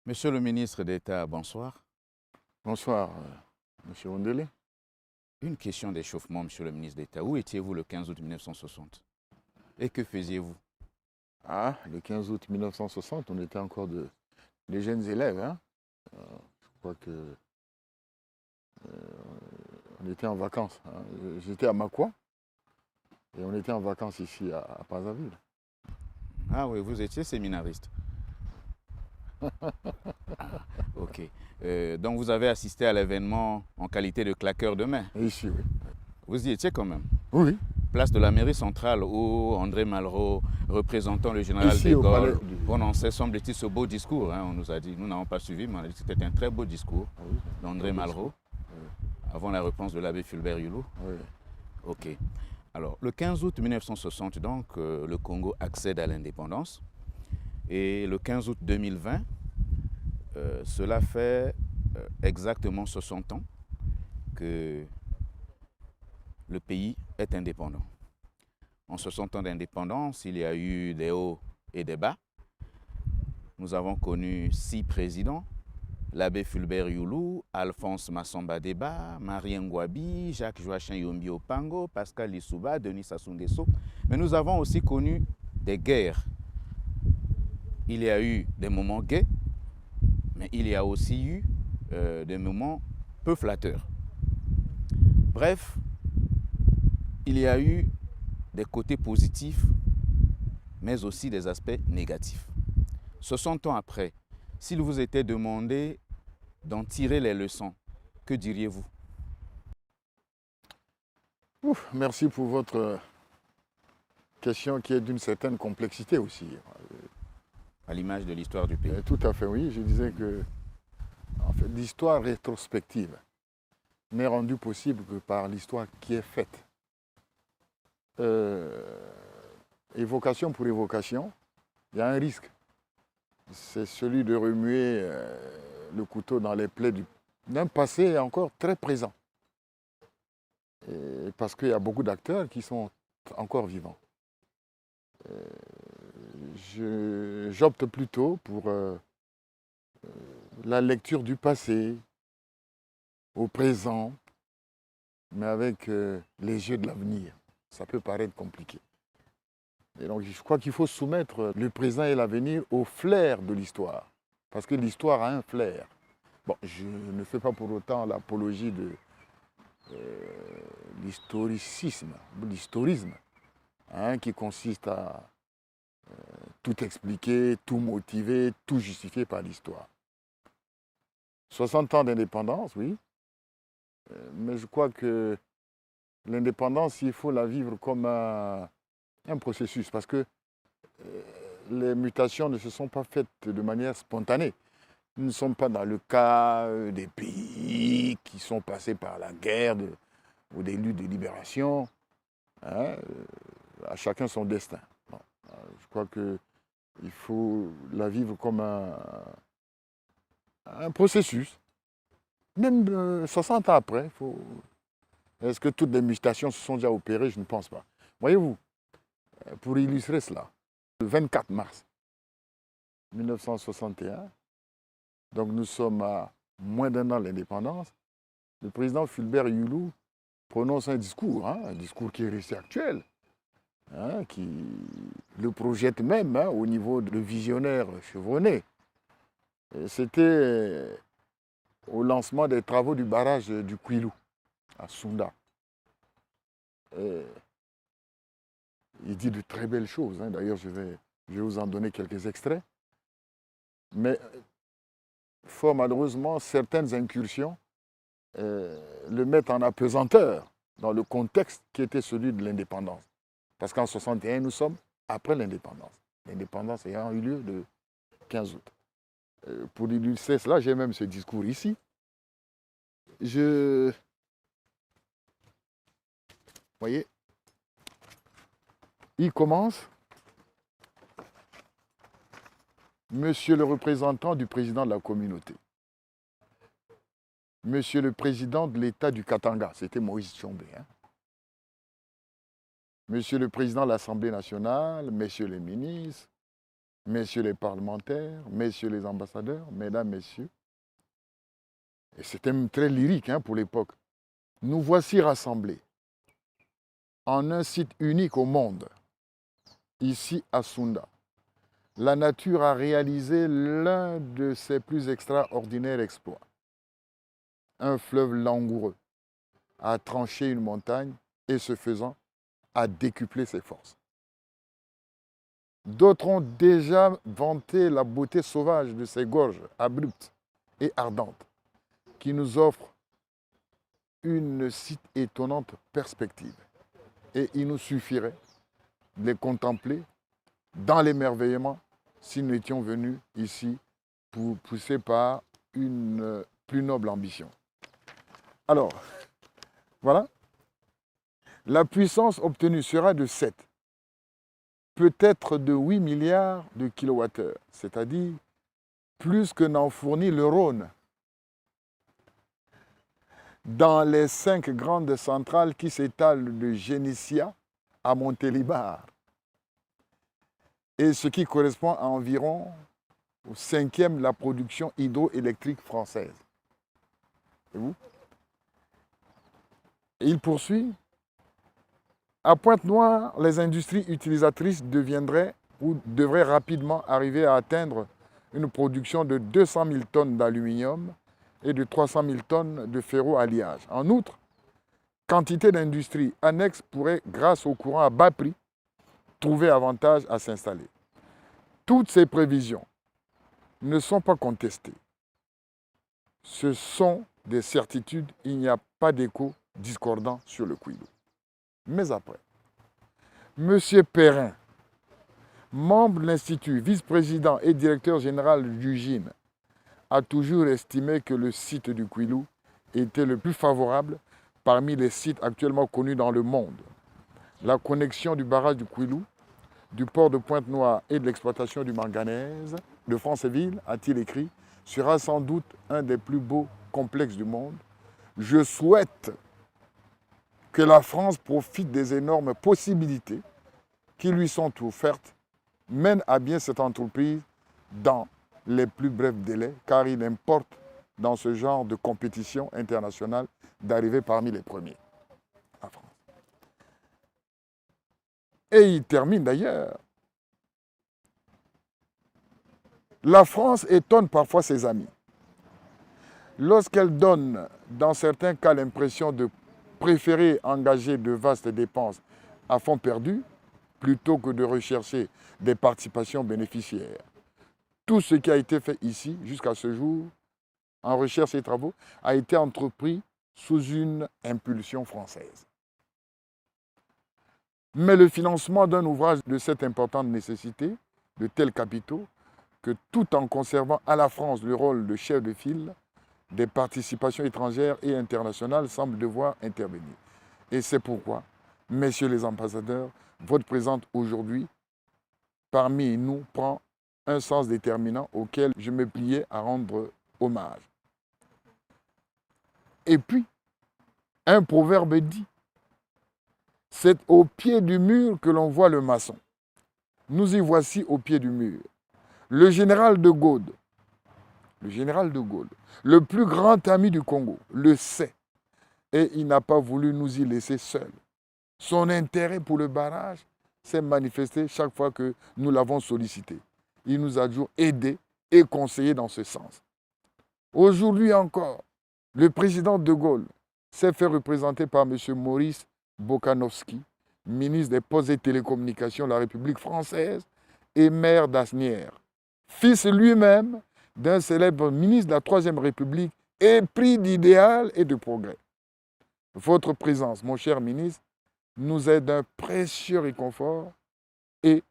Monsieur le ministre d'État, bonsoir. Bonsoir, Monsieur Ondele. Une question d'échauffement, monsieur le ministre d'État. Où étiez-vous le 15 août 1960? Et que faisiez-vous? Ah, le 15 août 1960, on était encore des jeunes élèves. Hein. Je crois que on était en vacances. Hein. J'étais à Makwa et on était en vacances ici à Brazzaville. Ah oui, vous étiez séminariste. Ok. Donc vous avez assisté à l'événement en qualité de claqueur de main. Et ici, oui. Vous y étiez quand même. Oui, Place de la mairie centrale où André Malraux, représentant le général de ici au palais Gaulle, du... prononçait, semble-t-il, ce beau discours. Hein, on nous a dit, nous n'avons pas suivi, mais on a dit que c'était un très beau discours Ah oui, d'André Malraux, avant la réponse de l'abbé Fulbert Hulot. oui. Ok. Alors, le 15 août 1960, donc, le Congo accède à l'indépendance. Et le 15 août 2020, cela fait exactement 60 ans que le pays est indépendant. En 60 ans d'indépendance, il y a eu des hauts et des bas. Nous avons connu 6 présidents: l'abbé Fulbert Hulot, Alphonse Massamba Deba, Marie Ngouabi, Jacques Joachim Yombi Opango, Pascal Lissouba, Denis Sassou Nguesso. Mais nous avons aussi connu des guerres. Il y a eu des moments gais, mais il y a aussi eu des moments peu flatteurs. Bref, il y a eu des côtés positifs, mais aussi des aspects négatifs. 60 ans après, s'il vous était demandé d'en tirer les leçons, que diriez-vous? Ouf, merci pour votre question qui est d'une certaine complexité aussi. À l'image de l'histoire du pays. Tout à fait, oui. Je disais que en fait, l'histoire rétrospective n'est rendue possible que par l'histoire qui est faite. Évocation pour évocation, il y a un risque. C'est celui de remuer le couteau dans les plaies d'un passé encore très présent. Et parce qu'il y a beaucoup d'acteurs qui sont encore vivants. J'opte plutôt pour la lecture du passé, au présent, mais avec les yeux de l'avenir. Ça peut paraître compliqué. Et donc je crois qu'il faut soumettre le présent et l'avenir au flair de l'histoire. Parce que l'histoire a un flair. Bon, je ne fais pas pour autant l'apologie de l'historisme, hein, qui consiste à tout expliquer, tout motiver, tout justifier par l'histoire. 60 ans d'indépendance, oui, mais je crois que l'indépendance, il faut la vivre comme un processus, parce que les mutations ne se sont pas faites de manière spontanée. Nous ne sommes pas dans le cas des pays qui sont passés par la guerre ou des luttes de libération. Hein, à chacun son destin. Bon, je crois qu'il faut la vivre comme un processus. Même 60 ans après, est-ce que toutes les mutations se sont déjà opérées? Je ne pense pas. Voyez-vous, pour illustrer cela, le 24 mars 1961, donc nous sommes à moins d'un an de l'indépendance, le président Fulbert Hulot prononce un discours qui est resté actuel, hein, qui le projette même au niveau de visionnaire chevronné. C'était au lancement des travaux du barrage du Kouilou, à Sounda. Et il dit de très belles choses. Hein. D'ailleurs, je vais vous en donner quelques extraits. Mais fort malheureusement, certaines incursions le mettent en apesanteur dans le contexte qui était celui de l'indépendance. Parce qu'en 61, nous sommes après l'indépendance. L'indépendance ayant eu lieu le 15 août. Pour illustrer cela, j'ai même ce discours ici. Vous voyez, il commence. Monsieur le représentant du président de la communauté. Monsieur le président de l'État du Katanga, c'était Moïse Tshombe. Hein. Monsieur le président de l'Assemblée nationale, messieurs les ministres, messieurs les parlementaires, messieurs les ambassadeurs, mesdames, messieurs. Et c'était même très lyrique pour l'époque. Nous voici rassemblés en un site unique au monde, ici à Sounda. La nature a réalisé l'un de ses plus extraordinaires exploits. Un fleuve langoureux a tranché une montagne et, ce faisant, a décuplé ses forces. D'autres ont déjà vanté la beauté sauvage de ces gorges abruptes et ardentes qui nous offrent une si étonnante perspective. Et il nous suffirait de les contempler dans l'émerveillement si nous étions venus ici pour pousser par une plus noble ambition. Alors, voilà. La puissance obtenue sera de 7, peut-être de 8 milliards de kilowattheures, c'est-à-dire plus que n'en fournit le Rhône dans les 5 grandes centrales qui s'étalent de Génissia à Montélimar, et ce qui correspond à environ au 5e de la production hydroélectrique française. Et vous? Et il poursuit. À Pointe-Noire, les industries utilisatrices deviendraient ou devraient rapidement arriver à atteindre une production de 200 000 tonnes d'aluminium et de 300 000 tonnes de ferro-alliage. En outre, quantité d'industries annexes pourraient, grâce au courant à bas prix, trouver avantage à s'installer. Toutes ces prévisions ne sont pas contestées. Ce sont des certitudes, il n'y a pas d'écho discordant sur le Kouilou. Mais après, M. Perrin, membre de l'Institut, vice-président et directeur général du GIN, a toujours estimé que le site du Kouilou était le plus favorable parmi les sites actuellement connus dans le monde. La connexion du barrage du Kouilou, du port de Pointe-Noire et de l'exploitation du manganèse de Franceville, a-t-il écrit, sera sans doute un des plus beaux complexes du monde. Je souhaite que la France profite des énormes possibilités qui lui sont offertes, mène à bien cette entreprise dans les plus brefs délais, car il importe dans ce genre de compétition internationale d'arriver parmi les premiers. La France. Et il termine d'ailleurs. La France étonne parfois ses amis. Lorsqu'elle donne, dans certains cas, l'impression de préférer engager de vastes dépenses à fonds perdus plutôt que de rechercher des participations bénéficiaires. Tout ce qui a été fait ici, jusqu'à ce jour, en recherche et travaux, a été entrepris sous une impulsion française. Mais le financement d'un ouvrage de cette importante nécessité, de tels capitaux, que tout en conservant à la France le rôle de chef de file, des participations étrangères et internationales semblent devoir intervenir. Et c'est pourquoi, messieurs les ambassadeurs, votre présence aujourd'hui parmi nous prend un sens déterminant auquel je me pliais à rendre hommage. Et puis, un proverbe dit, c'est au pied du mur que l'on voit le maçon. Nous y voici au pied du mur. Le général de Gaulle, le plus grand ami du Congo, le sait. Et il n'a pas voulu nous y laisser seuls. Son intérêt pour le barrage s'est manifesté chaque fois que nous l'avons sollicité. Il nous a toujours aidés et conseillés dans ce sens. Aujourd'hui encore, le président de Gaulle s'est fait représenter par M. Maurice Bokanowski, ministre des Postes et Télécommunications de la République française et maire d'Asnières, fils lui-même d'un célèbre ministre de la Troisième République épris d'idéal et de progrès. Votre présence, mon cher ministre, nous est d'un précieux réconfort et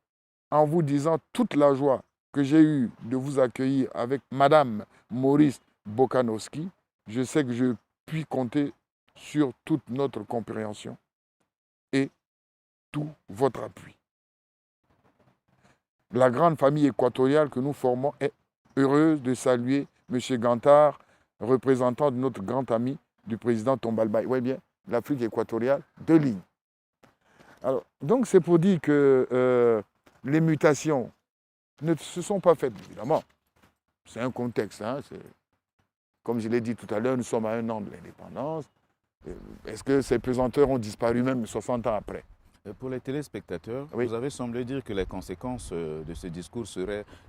en vous disant toute la joie que j'ai eue de vous accueillir avec Madame Maurice Bokanowski, je sais que je puis compter sur toute notre compréhension et tout votre appui. La grande famille équatoriale que nous formons est heureuse de saluer M. Gantard, représentant de notre grand ami du président Tombalbaye. Oui, bien, l'Afrique équatoriale, 2 lignes. Alors, donc c'est pour dire que les mutations ne se sont pas faites, évidemment. C'est un contexte. Hein, comme je l'ai dit tout à l'heure, nous sommes à 1 an de l'indépendance. Est-ce que ces pesanteurs ont disparu même 60 ans après? Pour les téléspectateurs, Oui. vous avez semblé dire que les conséquences de ce discours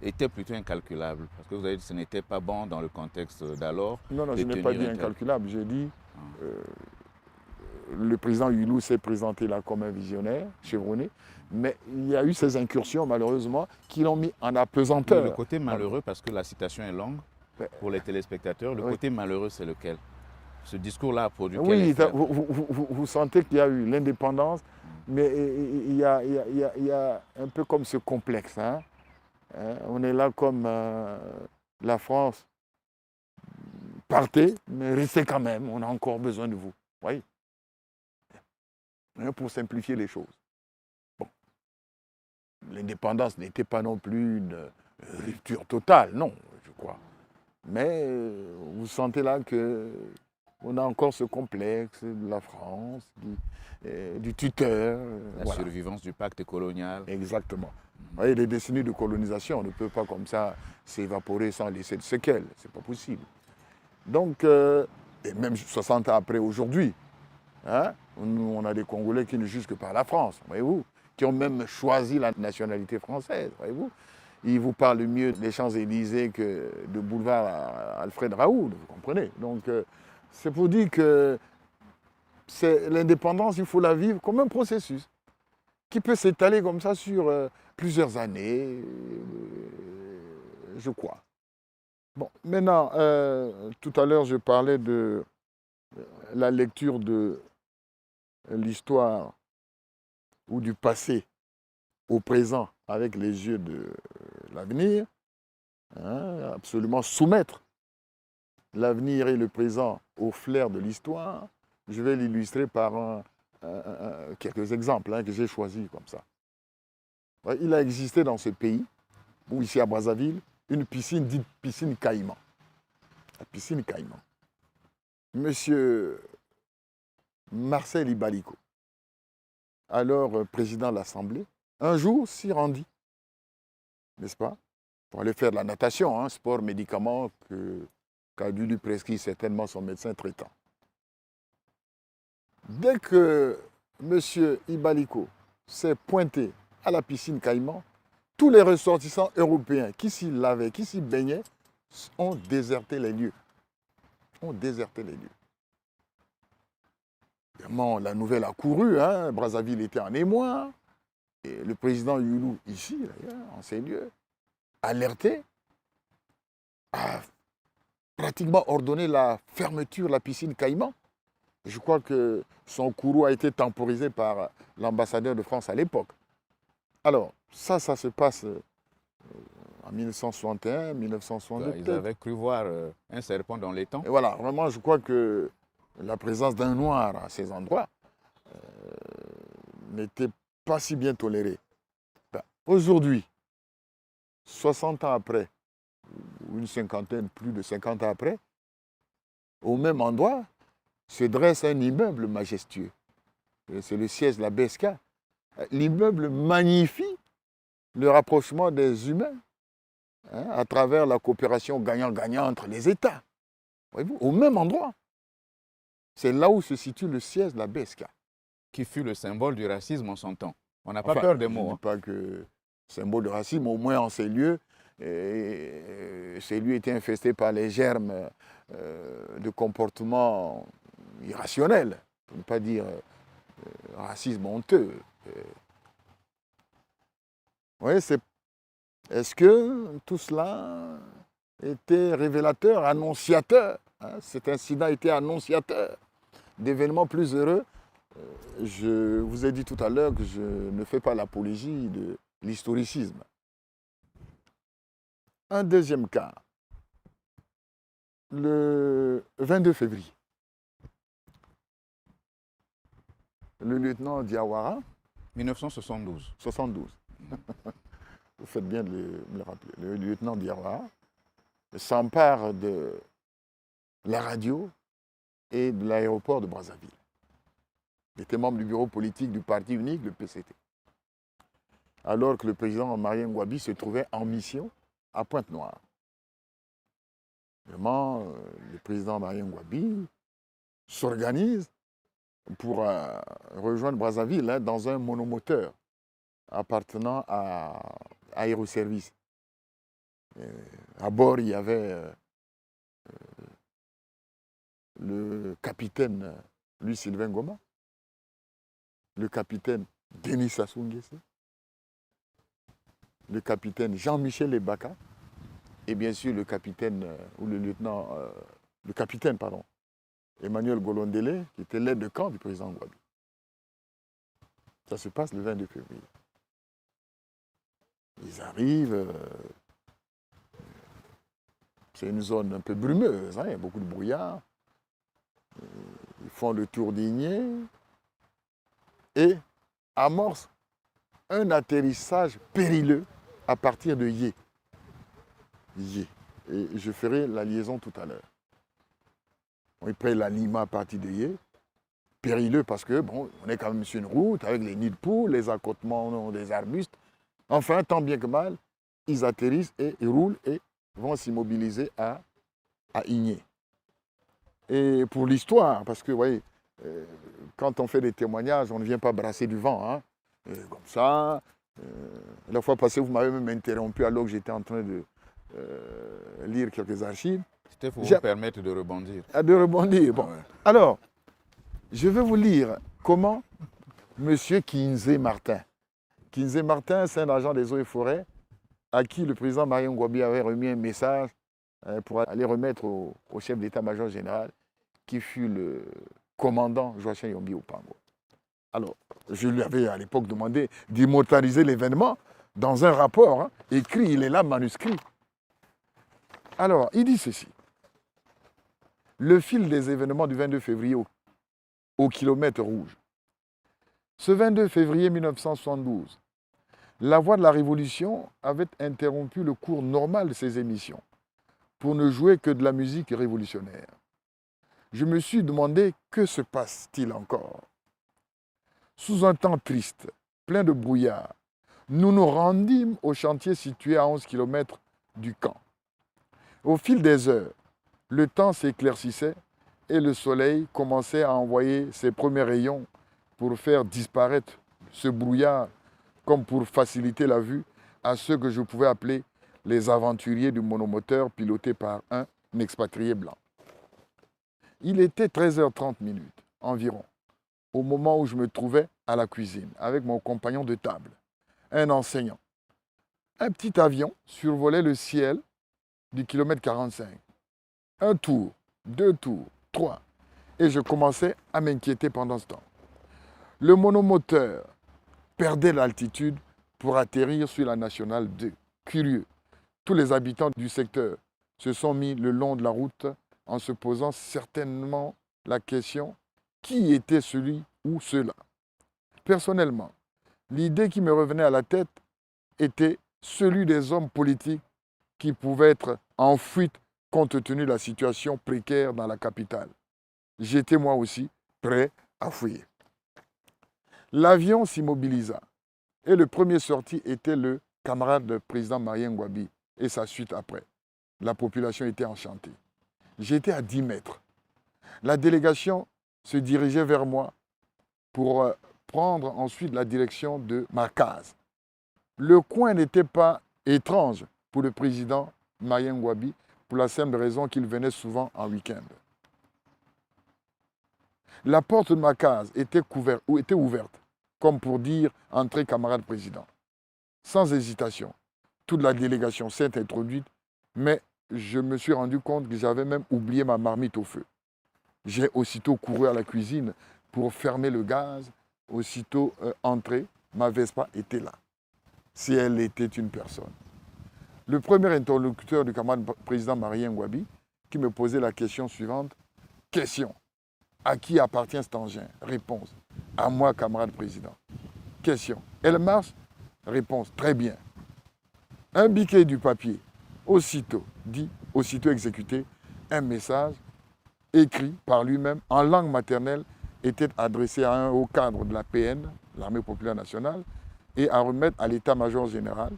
étaient plutôt incalculables. Parce que vous avez dit que ce n'était pas bon dans le contexte d'alors. Non, je n'ai tenir pas dit un tel- incalculable. J'ai dit le président Hulot s'est présenté là comme un visionnaire, chevronné, mais il y a eu ces incursions, malheureusement, qui l'ont mis en Mais apesanteur. le côté malheureux, parce que la citation est longue pour les téléspectateurs, le Oui. côté malheureux, c'est lequel? Ce discours-là a produit quel Oui, effet? vous sentez qu'il y a eu l'indépendance, mais il y a un peu comme ce complexe. Hein. On est là comme la France. Partez, mais restez quand même, on a encore besoin de vous. Oui. Pour simplifier les choses. Bon. L'indépendance n'était pas non plus une rupture totale, non, je crois. Mais vous sentez là qu'on a encore ce complexe de la France, du tuteur. La survivance du pacte colonial. Exactement. Vous voyez, les décennies de colonisation, on ne peut pas comme ça s'évaporer sans laisser de séquelles. C'est pas possible. Donc, et même 60 ans après aujourd'hui, hein, on a des Congolais qui ne jugent que par la France, voyez-vous, qui ont même choisi la nationalité française, voyez-vous. Ils vous parlent mieux des Champs-Élysées que de boulevard Alfred Raoult, vous comprenez. Donc, c'est pour dire que l'indépendance, il faut la vivre comme un processus qui peut s'étaler comme ça sur plusieurs années, je crois. Bon, maintenant, tout à l'heure, je parlais de la lecture de l'histoire ou du passé au présent avec les yeux de l'avenir, hein, absolument soumettre l'avenir et le présent au flair de l'histoire. Je vais l'illustrer par quelques exemples que j'ai choisis comme ça. Il a existé dans ce pays, ou ici à Brazzaville, une piscine dite piscine Caïman. La piscine Caïman. Monsieur Marcel Ibalico, alors président de l'Assemblée, un jour s'y rendit, n'est-ce pas, pour aller faire de la natation, hein, sport médicament qu'a dû lui prescrire certainement son médecin traitant. Dès que monsieur Ibalico s'est pointé à la piscine Caïman, tous les ressortissants européens qui s'y lavaient, qui s'y baignaient, ont déserté les lieux. Évidemment, la nouvelle a couru, hein, Brazzaville était en émoi, et le président Hulot, ici, d'ailleurs, en ces lieux, alerté, a pratiquement ordonné la fermeture de la piscine Caïman. Je crois que son courroux a été temporisé par l'ambassadeur de France à l'époque. Alors, ça se passe en 1961, 1962. Ils avaient cru voir un serpent dans les temps. Et voilà, vraiment, je crois que la présence d'un noir à ces endroits n'était pas si bien tolérée. Ben, aujourd'hui, 60 ans après, ou une cinquantaine, plus de 50 ans après, au même endroit, se dresse un immeuble majestueux. C'est le siège de la BSK. L'immeuble magnifie le rapprochement des humains, hein, à travers la coopération gagnant-gagnant entre les États. Voyez-vous, au même endroit. C'est là où se situe le siège de la BSK. Qui fut le symbole du racisme en son temps. On n'a pas peur des mots. Je ne dis pas que symbole de racisme, au moins en ces lieux étaient infestés par les germes de comportements irrationnels, pour ne pas dire racisme honteux. Oui, est-ce que tout cela était révélateur, annonciateur, hein, cet incident était annonciateur d'événements plus heureux? Je vous ai dit tout à l'heure que je ne fais pas l'apologie de l'historicisme. Un deuxième cas, le 22 février, le lieutenant Diawara, 1972. 72, vous faites bien de me le rappeler, le lieutenant Diawara s'empare de la radio et de l'aéroport de Brazzaville. Il était membre du bureau politique du parti unique, le PCT. alors que le président Marien Ngouabi se trouvait en mission à Pointe-Noire. Vraiment, le président Marien Ngouabi s'organise pour rejoindre Brazzaville dans un monomoteur appartenant à Aéroservice. À bord, il y avait le capitaine Louis-Sylvain Goma, le capitaine Denis Sassou Nguesso, le capitaine Jean-Michel Ebaka et bien sûr le capitaine ou le capitaine Emmanuel Golondele, qui était l'aide de camp du président Ngouabi. Ça se passe le 22 février. Ils arrivent, c'est une zone un peu brumeuse, il y a beaucoup de brouillard. Ils font le tour d'Igné et amorcent un atterrissage périlleux à partir de Yé. Et je ferai la liaison tout à l'heure. Ils prennent la Lima à partir de Yé. Périlleux parce que, bon, on est quand même sur une route avec les nids de poules, les accotements des arbustes. Enfin, tant bien que mal, ils atterrissent et ils roulent et vont s'immobiliser à Igné. Et pour l'histoire, parce que, vous voyez, quand on fait des témoignages, on ne vient pas brasser du vent. Comme ça, la fois passée, vous m'avez même interrompu alors que j'étais en train de lire quelques archives. C'était pour vous permettre de rebondir. De rebondir, bon. Ah ouais. Alors, je vais vous lire comment M. Kinzé Martin. Kinzé Martin, c'est un agent des eaux et forêts à qui le président Marien Ngouabi avait remis un message pour aller remettre au chef d'état-major général, qui fut le commandant Joachim Yombi Opango. Alors, je lui avais à l'époque demandé d'immortaliser l'événement dans un rapport écrit, il est là, manuscrit. Alors, il dit ceci. Le fil des événements du 22 février au kilomètre rouge. Ce 22 février 1972, la Voix de la Révolution avait interrompu le cours normal de ses émissions pour ne jouer que de la musique révolutionnaire. Je me suis demandé que se passe-t-il encore. Sous un temps triste, plein de brouillard, nous nous rendîmes au chantier situé à 11 km du camp. Au fil des heures, le temps s'éclaircissait et le soleil commençait à envoyer ses premiers rayons pour faire disparaître ce brouillard, comme pour faciliter la vue à ceux que je pouvais appeler les aventuriers du monomoteur piloté par un expatrié blanc. Il était 13h30 environ, au moment où je me trouvais à la cuisine avec mon compagnon de table, un enseignant. Un petit avion survolait le ciel du kilomètre 45. Un tour, 2 tours, 3. Et je commençais à m'inquiéter pendant ce temps. Le monomoteur perdait l'altitude pour atterrir sur la nationale 2. Curieux, tous les habitants du secteur se sont mis le long de la route en se posant certainement la question qui était celui ou ceux-là. Personnellement, l'idée qui me revenait à la tête était celui des hommes politiques qui pouvaient être en fuite compte tenu de la situation précaire dans la capitale. J'étais moi aussi prêt à fuir. L'avion s'immobilisa et le premier sorti était le camarade du président Marien Ngouabi et sa suite après. La population était enchantée. J'étais à 10 mètres. La délégation se dirigeait vers moi pour prendre ensuite la direction de ma case. Le coin n'était pas étrange pour le président Marien Ngouabi pour la simple raison qu'il venait souvent en week-end. La porte de ma case était ouverte, comme pour dire « Entrez, camarade président ». Sans hésitation, toute la délégation s'est introduite, mais je me suis rendu compte que j'avais même oublié ma marmite au feu. J'ai aussitôt couru à la cuisine pour fermer le gaz. Aussitôt entré, ma Vespa était là, si elle était une personne. Le premier interlocuteur du camarade président Marien Ngouabi qui me posait la question suivante. Question. À qui appartient cet engin? Réponse. À moi, camarade président. Question. Elle marche? Réponse. Très bien. Un biquet du papier. Aussitôt dit, aussitôt exécuté, un message écrit par lui-même en langue maternelle était adressé à un haut cadre de la PN, l'Armée populaire nationale, et à remettre à l'état-major général.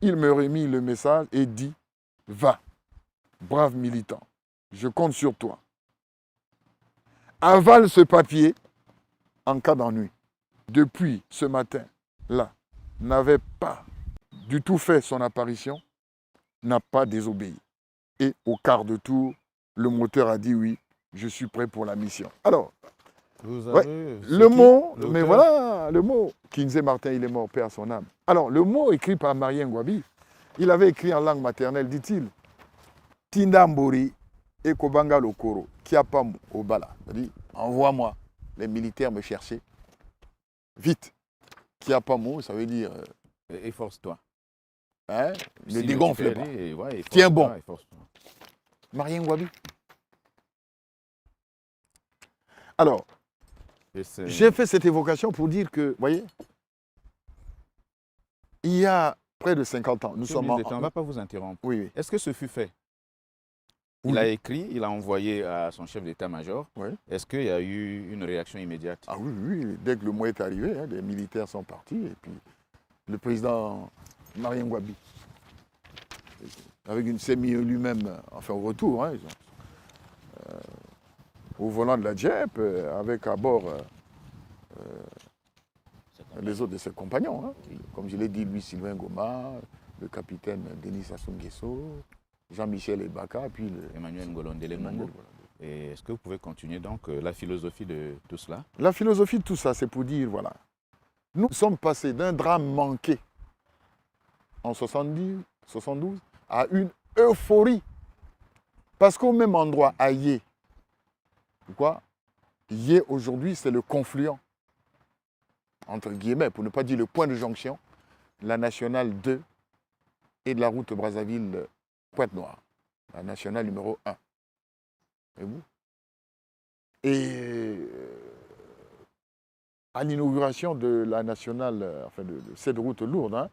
Il me remit le message et dit « Va, brave militant, je compte sur toi. Avale ce papier en cas d'ennui. » Depuis ce matin-là, n'avait pas du tout fait son apparition, n'a pas désobéi. Et au quart de tour, le moteur a dit oui, je suis prêt pour la mission. Alors, Vous ouais, avez le mot, l'auteur? mais voilà, le mot, Kinzé Martin, il est mort, paix à son âme. Alors, le mot écrit par Marien Ngouabi, il avait écrit en langue maternelle, dit-il, Tindambori et Kobanga Lokoro, Kiapam Obala. C'est-à-dire, envoie-moi les militaires me chercher, vite. Kiapamo, ça veut dire, Efforce-toi. hein, ne Si dégonfle tu pas. peux aller, ouais, Tiens efforce-toi, bon. efforce-toi. Marien Ngouabi. Alors, Et c'est- j'ai fait cette évocation pour dire que, vous voyez, il y a près de 50 ans, nous Monsieur le sommes ministre d'État, on en... ne va pas vous interrompre. Oui, oui. Est-ce que ce fut fait? Oui. Il a écrit, il a envoyé à son chef d'état-major. Oui. Est-ce qu'il y a eu une réaction immédiate? Ah oui, oui, dès que le mot est arrivé, hein, les militaires sont partis et puis le président Marien Ngouabi, avec une sémie lui-même, enfin au retour, hein, au volant de la Jeep, avec à bord les autres de ses compagnons. Hein. Comme je l'ai dit, lui, Sylvain Goma, le capitaine Denis Sassou Nguesso, Jean-Michel Ebaka, puis Emmanuel Ngolondele Emmanuel Mongo. Et est-ce que vous pouvez continuer donc la philosophie de tout cela? La philosophie de tout ça, c'est pour dire, voilà, nous sommes passés d'un drame manqué en 72 à une euphorie. Parce qu'au même endroit, à Yé, pourquoi Yé aujourd'hui, c'est le confluent, entre guillemets, pour ne pas dire le point de jonction, la nationale 2 et de la route Brazzaville-Pointe-Noire, la nationale numéro 1. Et vous Et à l'inauguration de la nationale, enfin de cette route lourde, hein,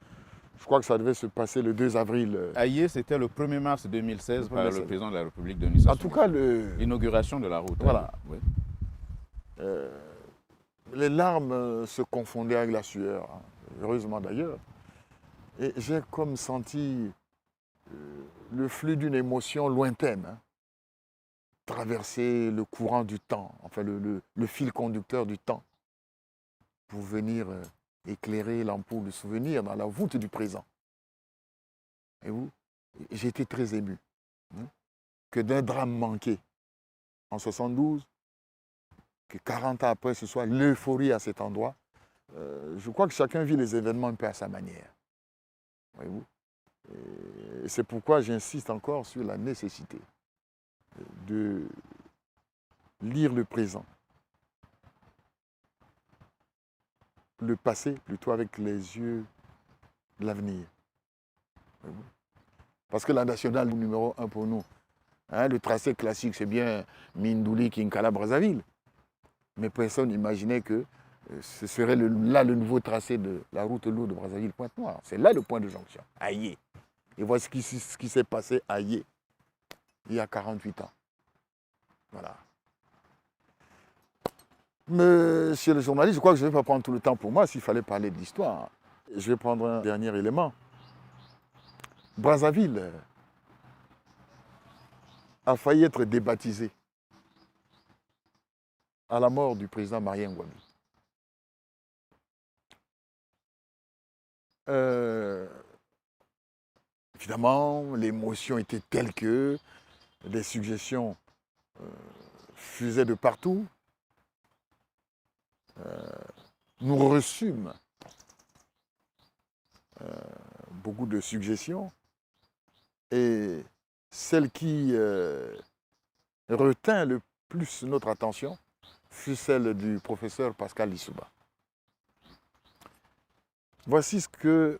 je crois que ça devait se passer le 2 avril. Aïe, c'était le 1er mars 2016 Le par 1er le mars. président de la République, Denis Sassou En tout cas, l'inauguration de la route. Voilà. Oui. les larmes se confondaient avec la sueur, hein, heureusement d'ailleurs. Et j'ai comme senti le flux d'une émotion lointaine, hein, traverser le courant du temps, enfin le fil conducteur du temps, pour venir éclairer l'ampoule du souvenir dans la voûte du présent. Et vous, j'ai été très ému, hein, que d'un drame manqué en 72, que 40 ans après, ce soit l'euphorie à cet endroit. Je crois que chacun vit les événements un peu à sa manière. Voyez-vous. Et c'est pourquoi j'insiste encore sur la nécessité de lire le présent, le passé plutôt avec les yeux de l'avenir. Parce que la nationale numéro 1 pour nous, hein, le tracé classique, c'est bien Mindouli, Kinkala, Brazzaville. Mais personne n'imaginait que ce serait là le nouveau tracé de la route lourde de Brazzaville-Pointe-Noire. C'est là le point de jonction, à Yé. Et voici ce qui s'est passé à Yé, il y a 48 ans. Voilà. Monsieur le journaliste, je crois que je ne vais pas prendre tout le temps pour moi s'il fallait parler de l'histoire. Je vais prendre un dernier élément. Brazzaville a failli être débaptisé à la mort du président Marien Ngouabi. Évidemment, l'émotion était telle que des suggestions fusaient de partout. Nous reçûmes beaucoup de suggestions et celle qui retint le plus notre attention fut celle du professeur Pascal Lissouba. Voici ce que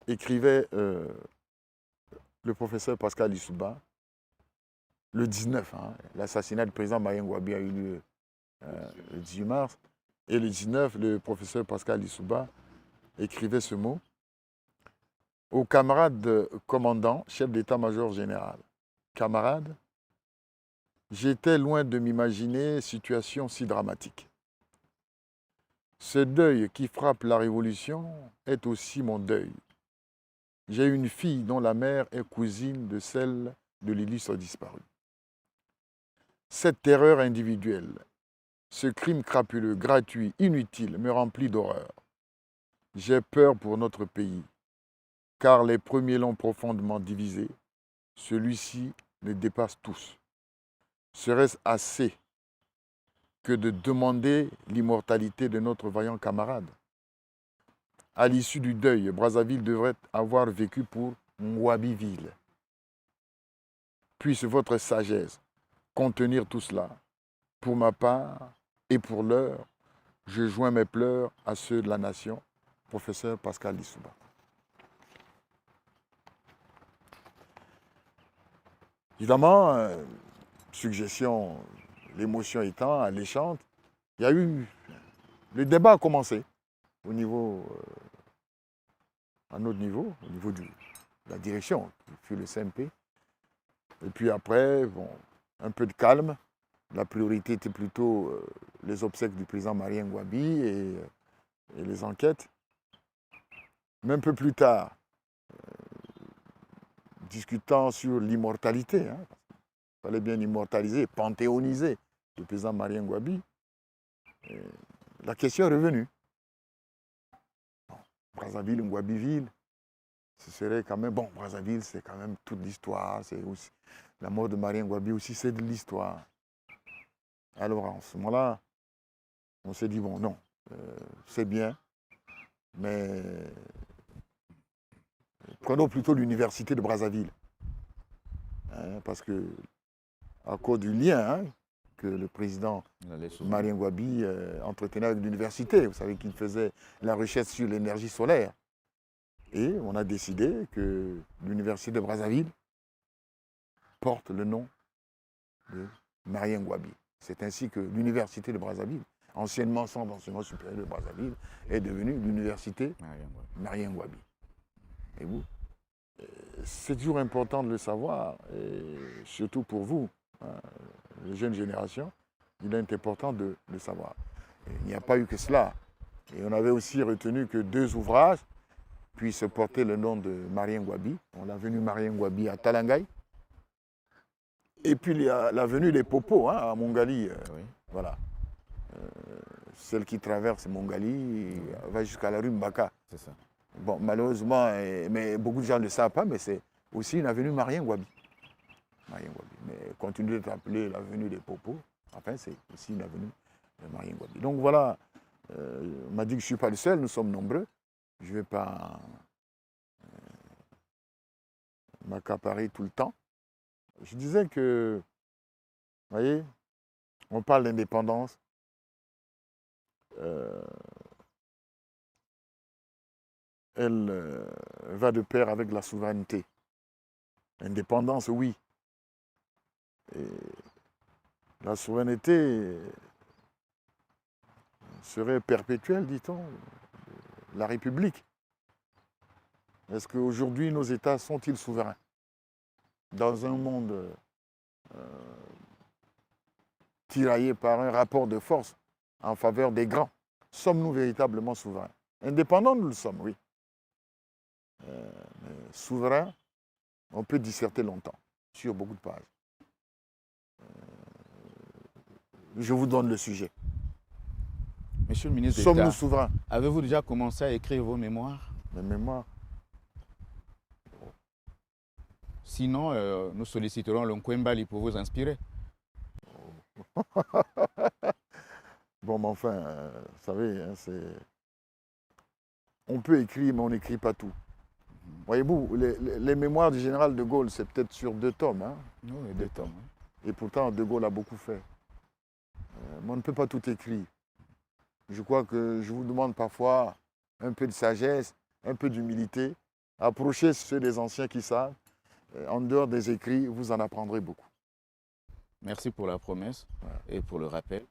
écrivait le professeur Pascal Lissouba le 19. Hein, l'assassinat du président Marien Ngouabi a eu lieu le 18 mars. Et le 19, le professeur Pascal Lissouba écrivait ce mot. Aux camarades commandants, chef d'état-major général. Camarades, j'étais loin de m'imaginer situation si dramatique. Ce deuil qui frappe la Révolution est aussi mon deuil. J'ai une fille dont la mère est cousine de celle de l'illustre disparu. Cette terreur individuelle, ce crime crapuleux, gratuit, inutile, me remplit d'horreur. J'ai peur pour notre pays, car les premiers l'ont profondément divisé. Celui-ci les dépasse tous. Serait-ce assez que de demander l'immortalité de notre vaillant camarade? À l'issue du deuil, Brazzaville devrait avoir vécu pour Ngouabiville. Puisse votre sagesse contenir tout cela. Pour ma part et pour l'heure, je joins mes pleurs à ceux de la nation. Professeur Pascal Lissouba. Évidemment, suggestion, l'émotion étant alléchante, il y a eu... Le débat a commencé au niveau, à notre niveau, au niveau de la direction, qui fut le CMP. Et puis après, bon, un peu de calme. La priorité était plutôt les obsèques du président Marien Ngouabi et les enquêtes. Mais un peu plus tard, discutant sur l'immortalité, il fallait bien immortaliser, panthéoniser le président Marien Ngouabi, la question est revenue. Bon, Brazzaville, Ngouabiville, ce serait quand même... Bon, Brazzaville, c'est quand même toute l'histoire. C'est aussi la mort de Marien Ngouabi aussi, c'est de l'histoire. Alors, en ce moment-là, on s'est dit, bon, non, c'est bien, mais prenons plutôt l'université de Brazzaville. Parce que, à cause du lien que le président Marien Ngouabi entretenait avec l'université, vous savez qu'il faisait la recherche sur l'énergie solaire. Et on a décidé que l'université de Brazzaville porte le nom de Marien Ngouabi. C'est ainsi que l'université de Brazzaville, anciennement centre d'enseignement supérieur de Brazzaville, est devenue l'université Marien Ngouabi. Et vous, c'est toujours important de le savoir, et surtout pour vous, les jeunes générations, il est important de le savoir. Et il n'y a pas eu que cela. Et on avait aussi retenu que 2 ouvrages puissent porter le nom de Marien Ngouabi. On l'a venu Marien Ngouabi à Talangaï. Et puis l'avenue des Popos à Mongali, oui. Voilà. Celle qui traverse Mongali va jusqu'à la rue Mbaka. C'est ça. Bon, malheureusement, mais beaucoup de gens ne le savent pas, mais c'est aussi une avenue Marien Ngouabi. Marien Ngouabi. Mais continuez de t'appeler l'avenue des Popos. Enfin, c'est aussi une avenue de Marien Ngouabi. Donc voilà, on m'a dit que je ne suis pas le seul, nous sommes nombreux. Je ne vais pas m'accaparer tout le temps. Je disais que, vous voyez, on parle d'indépendance. Elle va de pair avec la souveraineté. L'indépendance, oui. Et la souveraineté serait perpétuelle, dit-on, la République. Est-ce qu'aujourd'hui, nos États sont-ils souverains? Dans un monde tiraillé par un rapport de force en faveur des grands, sommes-nous véritablement souverains? Indépendants, nous le sommes, oui. Mais souverains, on peut disserter longtemps, sur beaucoup de pages. Je vous donne le sujet. Monsieur le ministre d'État, sommes-nous souverains? Avez-vous déjà commencé à écrire vos mémoires? Mes mémoires? Sinon, nous solliciterons le Nkwembali pour vous inspirer. Bon, mais enfin, vous savez, c'est... On peut écrire, mais on n'écrit pas tout. Voyez-vous, les mémoires du général de Gaulle, c'est peut-être sur 2 tomes. Oui, 2 tomes. Et pourtant, de Gaulle a beaucoup fait. Mais on ne peut pas tout écrire. Je crois que je vous demande parfois un peu de sagesse, un peu d'humilité. Approchez ceux des anciens qui savent. En dehors des écrits, vous en apprendrez beaucoup. Merci pour la promesse et pour le rappel.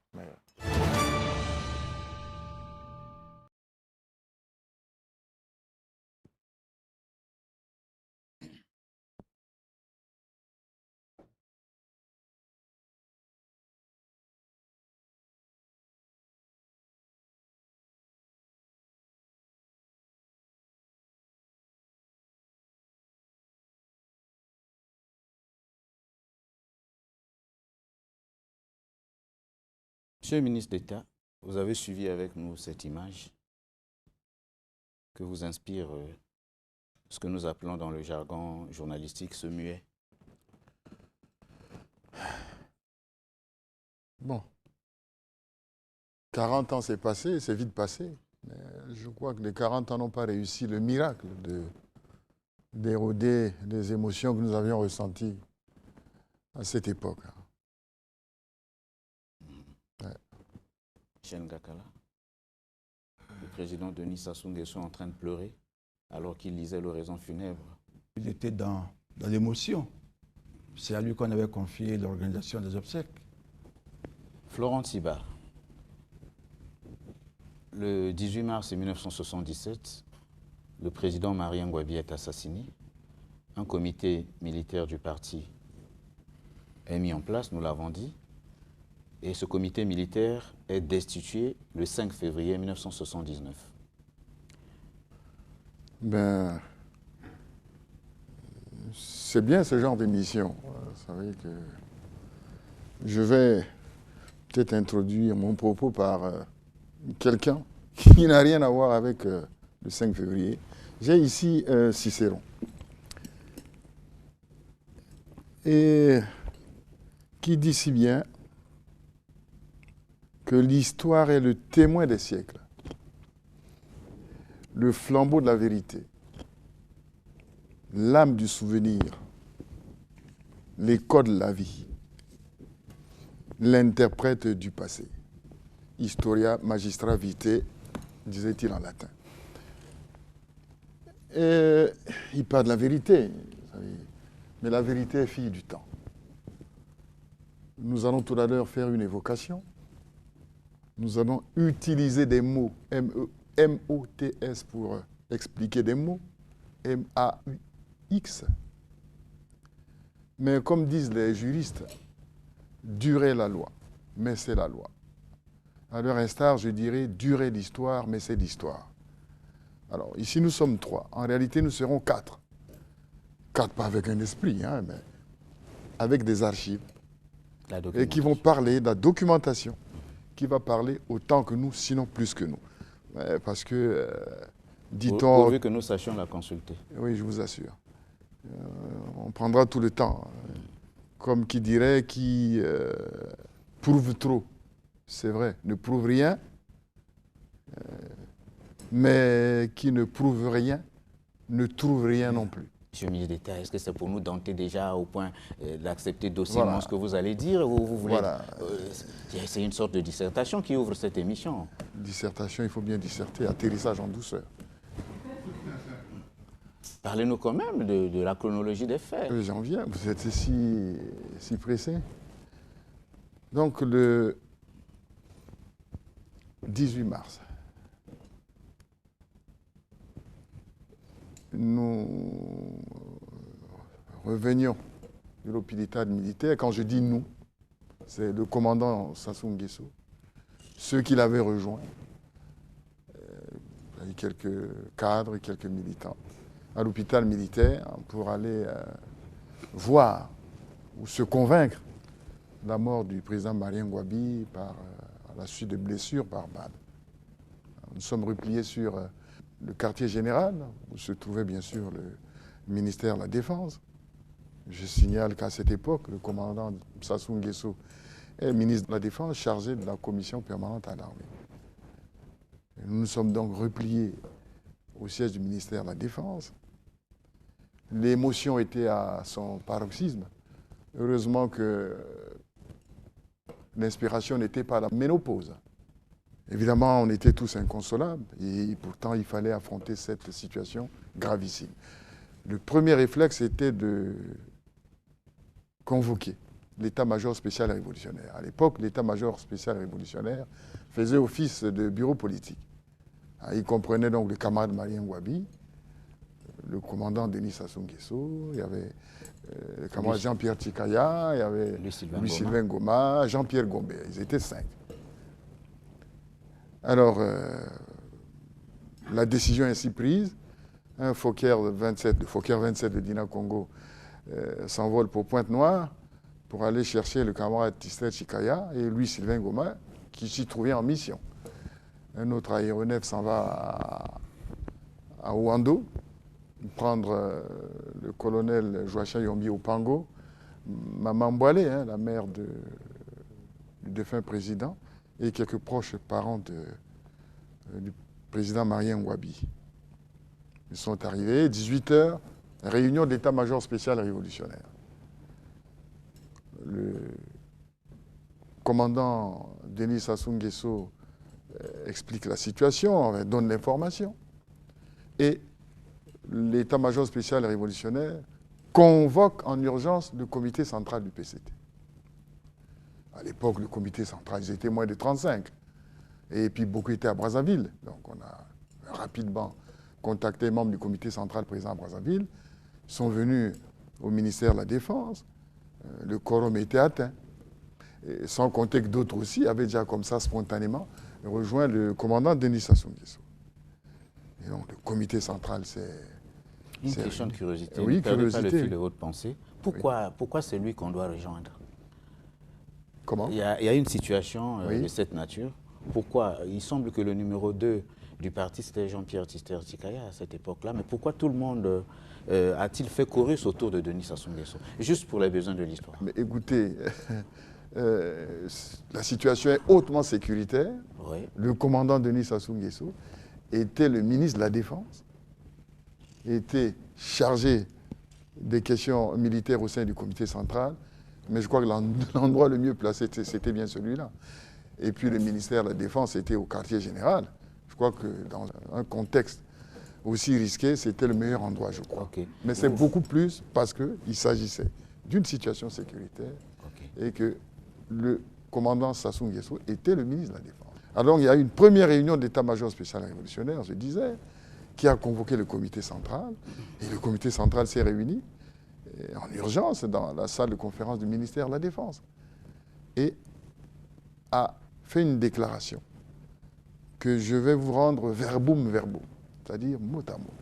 Monsieur le ministre d'État, vous avez suivi avec nous cette image que vous inspire ce que nous appelons dans le jargon journalistique ce muet. Bon, 40 ans c'est passé, c'est vite passé. Mais je crois que les 40 ans n'ont pas réussi le miracle d'éroder les émotions que nous avions ressenties à cette époque. Ouais. Michel Ngakala, le président Denis Sassou Nguesso en train de pleurer alors qu'il lisait l'oraison funèbre. Il était dans l'émotion. C'est à lui qu'on avait confié l'organisation des obsèques. Florent Tibar, le 18 mars 1977, le président Marien Ngouabi est assassiné. Un comité militaire du parti est mis en place, nous l'avons dit. Et ce comité militaire est destitué le 5 février 1979. Ben, c'est bien ce genre d'émission. Vous savez que je vais peut-être introduire mon propos par quelqu'un qui n'a rien à voir avec le 5 février. J'ai ici Cicéron. Et qui dit si bien que l'histoire est le témoin des siècles, le flambeau de la vérité, l'âme du souvenir, l'écho de la vie, l'interprète du passé. Historia magistra vitae, disait-il en latin. Et il parle de la vérité, vous savez, mais la vérité est fille du temps. Nous allons tout à l'heure faire une évocation. Nous allons utiliser des mots, M-O-T-S pour expliquer des mots, M-A-U-X. Mais comme disent les juristes, durer la loi, mais c'est la loi. À leur instar, je dirais durer l'histoire, mais c'est l'histoire. Alors, ici, nous sommes 3. En réalité, nous serons 4. 4 pas avec un esprit, hein, mais avec des archives. Et qui vont parler de la documentation, qui va parler autant que nous, sinon plus que nous. Parce que, dit-on... Pourvu que nous sachions la consulter. Oui, je vous assure. On prendra tout le temps. Comme qui dirait, qui prouve trop. C'est vrai, ne prouve rien, mais qui ne prouve rien, ne trouve rien non plus. Monsieur le ministre d'État, est-ce que c'est pour nous dompter déjà au point d'accepter docilement ce que vous allez dire ou vous voulez... Voilà. C'est une sorte de dissertation qui ouvre cette émission. Dissertation, il faut bien disserter, atterrissage en douceur. Parlez-nous quand même de la chronologie des faits. J'en viens, vous êtes si pressé. Donc le 18 mars, nous revenions de l'hôpital militaire. Quand je dis nous, c'est le commandant Sassou Nguesso, ceux qui l'avaient rejoint, quelques cadres et quelques militants, à l'hôpital militaire pour aller voir ou se convaincre de la mort du président Marien Ngouabi à la suite de blessures par balle. Nous sommes repliés sur le quartier général, où se trouvait bien sûr le ministère de la Défense. Je signale qu'à cette époque, le commandant Sassou Nguesso est ministre de la Défense chargé de la commission permanente à l'armée. Nous nous sommes donc repliés au siège du ministère de la Défense. L'émotion était à son paroxysme. Heureusement que l'inspiration n'était pas la ménopause. Évidemment, on était tous inconsolables et pourtant il fallait affronter cette situation gravissime. Le premier réflexe était de convoquer l'état-major spécial révolutionnaire. À l'époque, l'état-major spécial révolutionnaire faisait office de bureau politique. Il comprenait donc le camarade Marien Ngouabi, le commandant Denis Sassou Nguesso, il y avait le camarade Jean-Pierre Tchikaya, il y avait Louis-Sylvain Goma, Jean-Pierre Gombe. Ils étaient 5. Alors, la décision ainsi prise, un Fokker 27 de Dina Congo s'envole pour Pointe-Noire pour aller chercher le camarade Tister Chikaya et Louis-Sylvain Goma qui s'y trouvait en mission. Un autre aéronef s'en va à Ouando, prendre le colonel Joachim Yombi Opango, Maman Mboalé, hein, la mère du défunt président, et quelques proches parents du président Marien Ngouabi. Ils sont arrivés, 18h, réunion d'état-major spécial révolutionnaire. Le commandant Denis Sassou Nguesso explique la situation, donne l'information. Et l'état-major spécial révolutionnaire convoque en urgence le comité central du PCT. À l'époque, le comité central, ils étaient moins de 35. Et puis beaucoup étaient à Brazzaville. Donc on a rapidement contacté les membres du comité central présent à Brazzaville. Ils sont venus au ministère de la Défense. Le quorum était atteint. Et sans compter que d'autres aussi avaient déjà comme ça spontanément rejoint le commandant Denis Sassou Nguesso. Et donc le comité central, c'est... Une question de curiosité. Oui, ne perdez pas le curiosité. fil de votre pensée. Pourquoi c'est lui qu'on doit rejoindre? Comment? Il y a une situation Oui. de cette nature. Pourquoi? Il semble que le numéro 2 du parti, c'était Jean-Pierre Tister-Tchikaya à cette époque-là. Mais pourquoi tout le monde a-t-il fait chorus autour de Denis Sassou Nguesso? Juste pour les besoins de l'histoire. Mais écoutez, la situation est hautement sécuritaire. Oui. Le commandant Denis Sassou Nguesso était le ministre de la Défense, était chargé des questions militaires au sein du comité central, mais je crois que l'endroit le mieux placé, c'était bien celui-là. Et puis le ministère de la Défense était au quartier général. Je crois que dans un contexte aussi risqué, c'était le meilleur endroit, je crois. Okay. Mais c'est beaucoup plus parce qu'il s'agissait d'une situation sécuritaire et que le commandant Sassou Nguesso était le ministre de la Défense. Alors il y a eu une première réunion d'état-major spécial révolutionnaire, je disais, qui a convoqué le comité central. Et le comité central s'est réuni en urgence dans la salle de conférence du ministère de la Défense et a fait une déclaration que je vais vous rendre verbum verbo, c'est-à-dire mot à mot.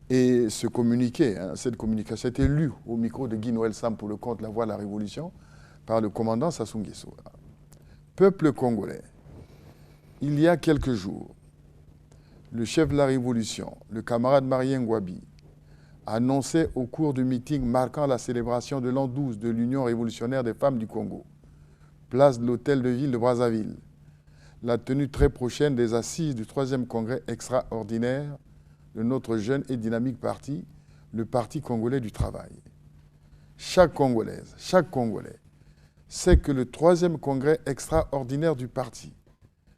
Et ce communiqué, cette communication a été lue au micro de Guy Noël Sam pour le compte La Voix de la Révolution par le commandant Sassou Nguesso. Peuple congolais, il y a quelques jours, le chef de la Révolution, le camarade Marien Ngouabi, annonçait au cours du meeting marquant la célébration de l'an 12 de l'Union révolutionnaire des femmes du Congo, place de l'hôtel de ville de Brazzaville, la tenue très prochaine des assises du 3e congrès extraordinaire de notre jeune et dynamique parti, le Parti congolais du travail. Chaque Congolaise, chaque Congolais sait que le 3e congrès extraordinaire du parti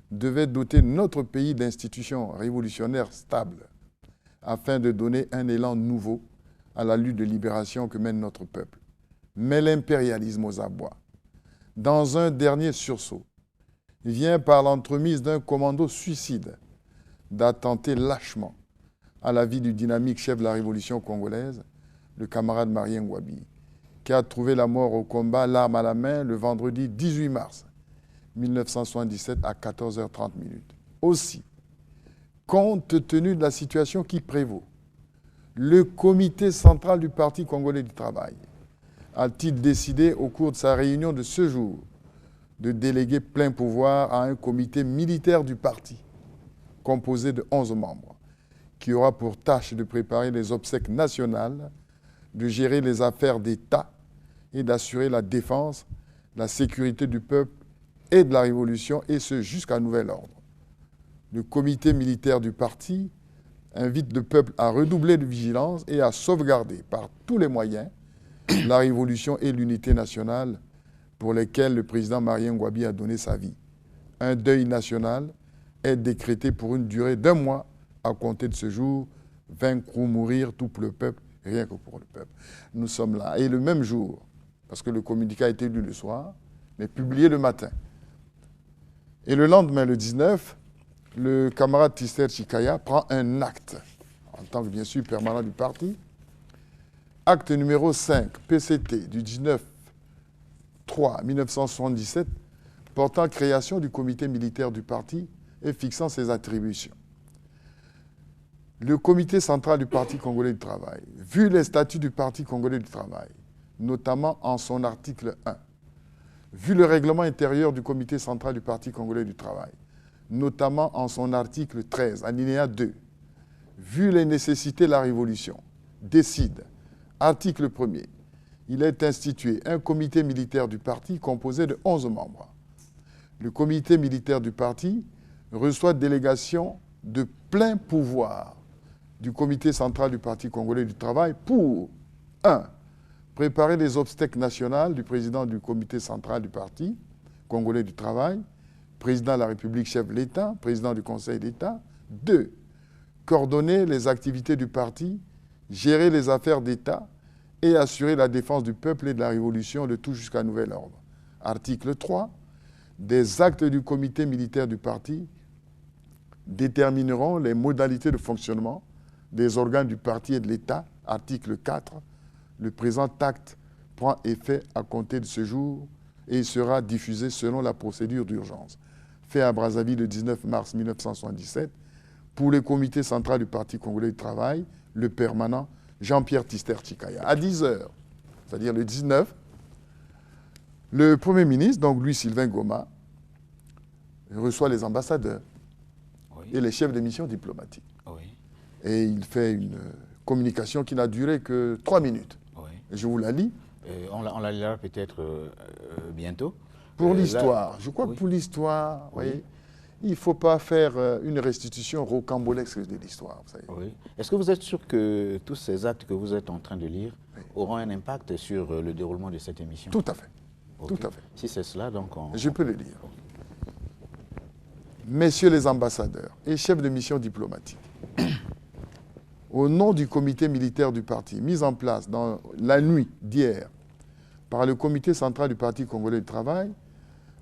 devait doter notre pays d'institutions révolutionnaires stables afin de donner un élan nouveau à la lutte de libération que mène notre peuple. Mais l'impérialisme aux abois, dans un dernier sursaut, vient par l'entremise d'un commando suicide d'attenter lâchement à la vie du dynamique chef de la révolution congolaise, le camarade Marien Ngouabi, qui a trouvé la mort au combat, l'arme à la main, le vendredi 18 mars 1977 à 14h30. Aussi, compte tenu de la situation qui prévaut, le comité central du Parti congolais du travail a-t-il décidé au cours de sa réunion de ce jour de déléguer plein pouvoir à un comité militaire du parti composé de 11 membres qui aura pour tâche de préparer les obsèques nationales, de gérer les affaires d'État et d'assurer la défense, la sécurité du peuple et de la révolution, et ce jusqu'à nouvel ordre. Le comité militaire du parti invite le peuple à redoubler de vigilance et à sauvegarder par tous les moyens la révolution et l'unité nationale pour lesquelles le président Marien Ngouabi a donné sa vie. Un deuil national est décrété pour une durée d'1 mois à compter de ce jour, vaincre ou mourir, tout pour le peuple, rien que pour le peuple. Nous sommes là. Et le même jour, parce que le communiqué a été lu le soir, mais publié le matin. Et le lendemain, le 19, le camarade Tister-Tchikaya prend un acte, en tant que bien sûr permanent du parti, acte numéro 5, PCT, du 19-3-1977, portant création du comité militaire du parti et fixant ses attributions. Le comité central du Parti congolais du travail, vu les statuts du Parti congolais du travail, notamment en son article 1, vu le règlement intérieur du comité central du Parti congolais du travail, notamment en son article 13, alinéa 2, vu les nécessités de la révolution, décide, article 1er, il est institué un comité militaire du parti composé de 11 membres. Le comité militaire du parti reçoit délégation de plein pouvoir du comité central du Parti congolais du travail pour 1. Préparer les obstacles nationaux du président du comité central du Parti congolais du travail, président de la République, chef de l'État, président du Conseil d'État. 2. Coordonner les activités du parti, gérer les affaires d'État et assurer la défense du peuple et de la révolution, le tout jusqu'à nouvel ordre. Article 3. Des actes du comité militaire du parti détermineront les modalités de fonctionnement des organes du parti et de l'État. Article 4. Le présent acte prend effet à compter de ce jour et sera diffusé selon la procédure d'urgence. Fait à Brazzaville le 19 mars 1977 pour le comité central du Parti congolais du travail, le permanent Jean-Pierre Tister Chikaya. À 10h, c'est-à-dire le 19, le Premier ministre, donc Louis-Sylvain Goma, reçoit les ambassadeurs et les chefs de mission diplomatiques. Et il fait une communication qui n'a duré que 3 minutes. Je vous la lis. On la lira peut-être bientôt. Pour l'histoire, je crois oui. que pour l'histoire, voyez, il ne faut pas faire une restitution rocambolesque de l'histoire. Oui. Est-ce que vous êtes sûr que tous ces actes que vous êtes en train de lire auront un impact sur le déroulement de cette émission? Tout à fait. Okay. Tout à fait. Si c'est cela, donc je peux le lire. Messieurs les ambassadeurs et chefs de mission diplomatique, au nom du comité militaire du parti, mis en place dans la nuit d'hier par le comité central du Parti congolais du travail,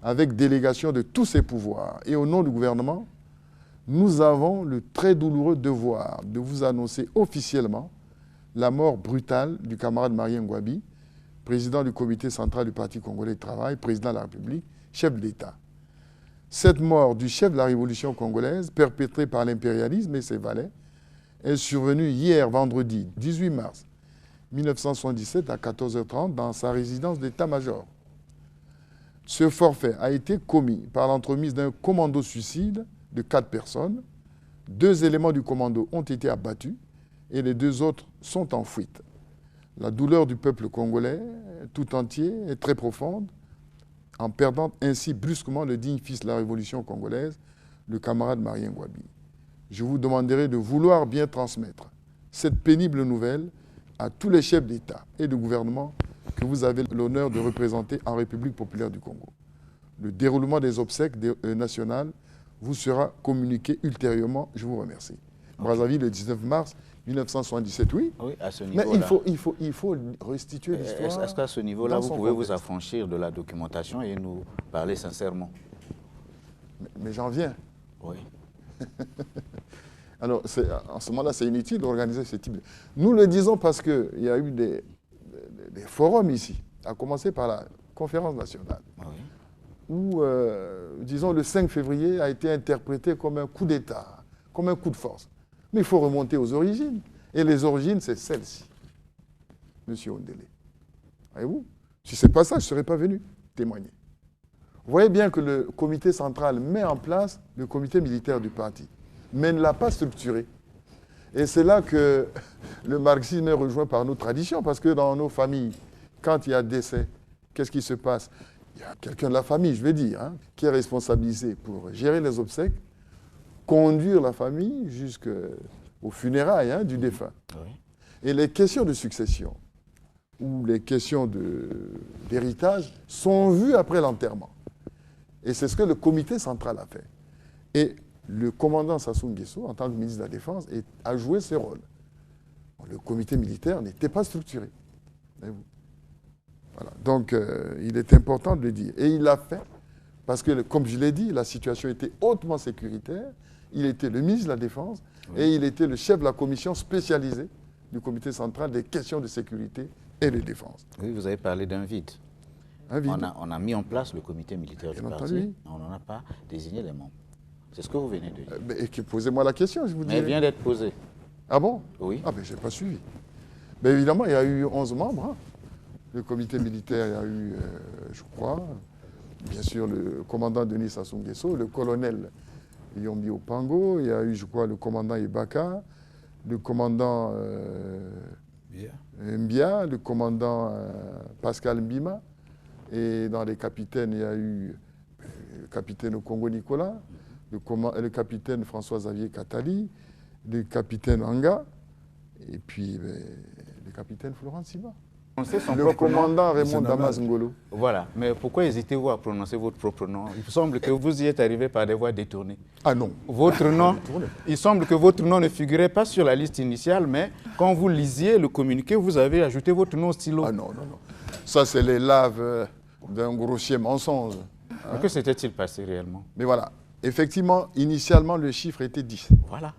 avec délégation de tous ses pouvoirs, et au nom du gouvernement, nous avons le très douloureux devoir de vous annoncer officiellement la mort brutale du camarade Marien Ngouabi, président du comité central du Parti congolais du travail, président de la République, chef de l'État. Cette mort du chef de la révolution congolaise, perpétrée par l'impérialisme et ses valets, est survenue hier, vendredi 18 mars 1977 à 14h30 dans sa résidence d'état-major. Ce forfait a été commis par l'entremise d'un commando suicide de 4 personnes. 2 éléments du commando ont été abattus et les 2 autres sont en fuite. La douleur du peuple congolais tout entier est très profonde, en perdant ainsi brusquement le digne fils de la révolution congolaise, le camarade Marien Ngouabi. Je vous demanderai de vouloir bien transmettre cette pénible nouvelle à tous les chefs d'État et de gouvernement que vous avez l'honneur de représenter en République populaire du Congo. Le déroulement des obsèques nationales vous sera communiqué ultérieurement. Je vous remercie. Okay. Brazzaville, le 19 mars 1977, oui. Oui, à ce niveau-là. Mais il faut restituer l'histoire. Est-ce qu'à ce niveau-là, vous pouvez vous affranchir de la documentation et nous parler sincèrement? Mais j'en viens. Oui. Alors, en ce moment-là, c'est inutile d'organiser ce type de... Nous le disons parce qu'il y a eu des forums ici, à commencer par la conférence nationale, où, disons, le 5 février a été interprété comme un coup d'État, comme un coup de force. Mais il faut remonter aux origines. Et les origines, c'est celle-ci, M. Ondele. Voyez-vous? Si ce n'est pas ça, je ne serais pas venu témoigner. Vous voyez bien que le comité central met en place le comité militaire du parti, mais ne l'a pas structuré. Et c'est là que le marxisme est rejoint par nos traditions, parce que dans nos familles, quand il y a décès, qu'est-ce qui se passe? Il y a quelqu'un de la famille, je vais dire, hein, qui est responsabilisé pour gérer les obsèques, conduire la famille jusqu'aux funérailles du défunt. Oui. Et les questions de succession ou les questions d'héritage sont vues après l'enterrement. Et c'est ce que le comité central a fait. Et le commandant Sassou Nguesso, en tant que ministre de la Défense, a joué ce rôle. Le comité militaire n'était pas structuré. Voilà. Donc, il est important de le dire. Et il l'a fait parce que, comme je l'ai dit, la situation était hautement sécuritaire. Il était le ministre de la Défense et il était le chef de la commission spécialisée du comité central des questions de sécurité et de défense. Oui, vous avez parlé d'un vide. Un vide. On a mis en place le comité militaire du parti, on n'en a pas désigné les membres. C'est ce que vous venez de dire. Posez-moi la question, je vous dis. Mais elle vient d'être posée. Ah bon? Oui. Ah ben j'ai pas suivi. Mais évidemment, il y a eu 11 membres. Hein. Le comité militaire, il y a eu, je crois, bien sûr, le commandant Denis Sassou Nguesso, le colonel Yombi Opango, il y a eu, je crois, le commandant Ibaka, le commandant Mbia, le commandant Pascal Mbima, et dans les capitaines, il y a eu le capitaine Okongo Nicolas, le capitaine François-Xavier Katali, le capitaine Anga, et puis le capitaine Florent Siba. Le commandant Raymond Damas Ngolo. Voilà. Mais pourquoi hésitez-vous à prononcer votre propre nom? Il semble que vous y êtes arrivé par des voies détournées. Ah non. Votre nom, il semble que votre nom ne figurait pas sur la liste initiale, mais quand vous lisiez le communiqué, vous avez ajouté votre nom au stylo. Ah non, non, non. Ça, c'est les laves d'un grossier mensonge. Hein? Que s'était-il passé réellement? Mais voilà. Effectivement, initialement, le chiffre était 10. Voilà.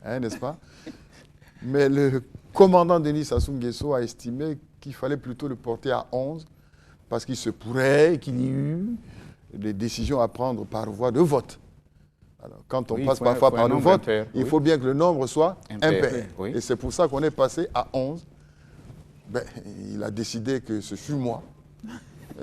Hein, n'est-ce pas? Mais le commandant Denis Sassou Nguesso a estimé qu'il fallait plutôt le porter à 11 parce qu'il se pourrait qu'il y ait eu des décisions à prendre par voie de vote. Alors, quand on passe parfois par le vote, il faut bien que le nombre soit impair. Oui. Et c'est pour ça qu'on est passé à 11. Ben, il a décidé que ce fut moi.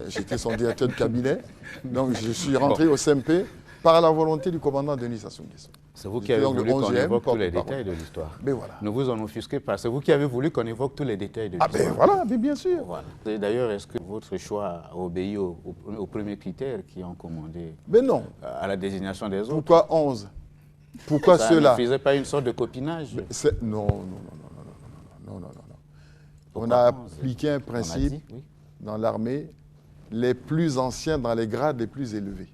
J'étais son directeur de cabinet. Donc je suis rentré au CMP par la volonté du commandant Denis Sassou Nguesso. C'est vous qui avez voulu qu'on évoque tous les détails de l'histoire. Mais voilà. Ne vous en offusquez pas. C'est vous qui avez voulu qu'on évoque tous les détails de l'histoire. Ah ben voilà, mais bien sûr. Voilà. D'ailleurs, est-ce que votre choix a obéi aux premiers critères qui ont commandé à la désignation des autres? Pourquoi 11? Pourquoi ceux-là? Ça ne faisait pas une sorte de copinage? Non. On a appliqué un principe dans l'armée, les plus anciens dans les grades les plus élevés.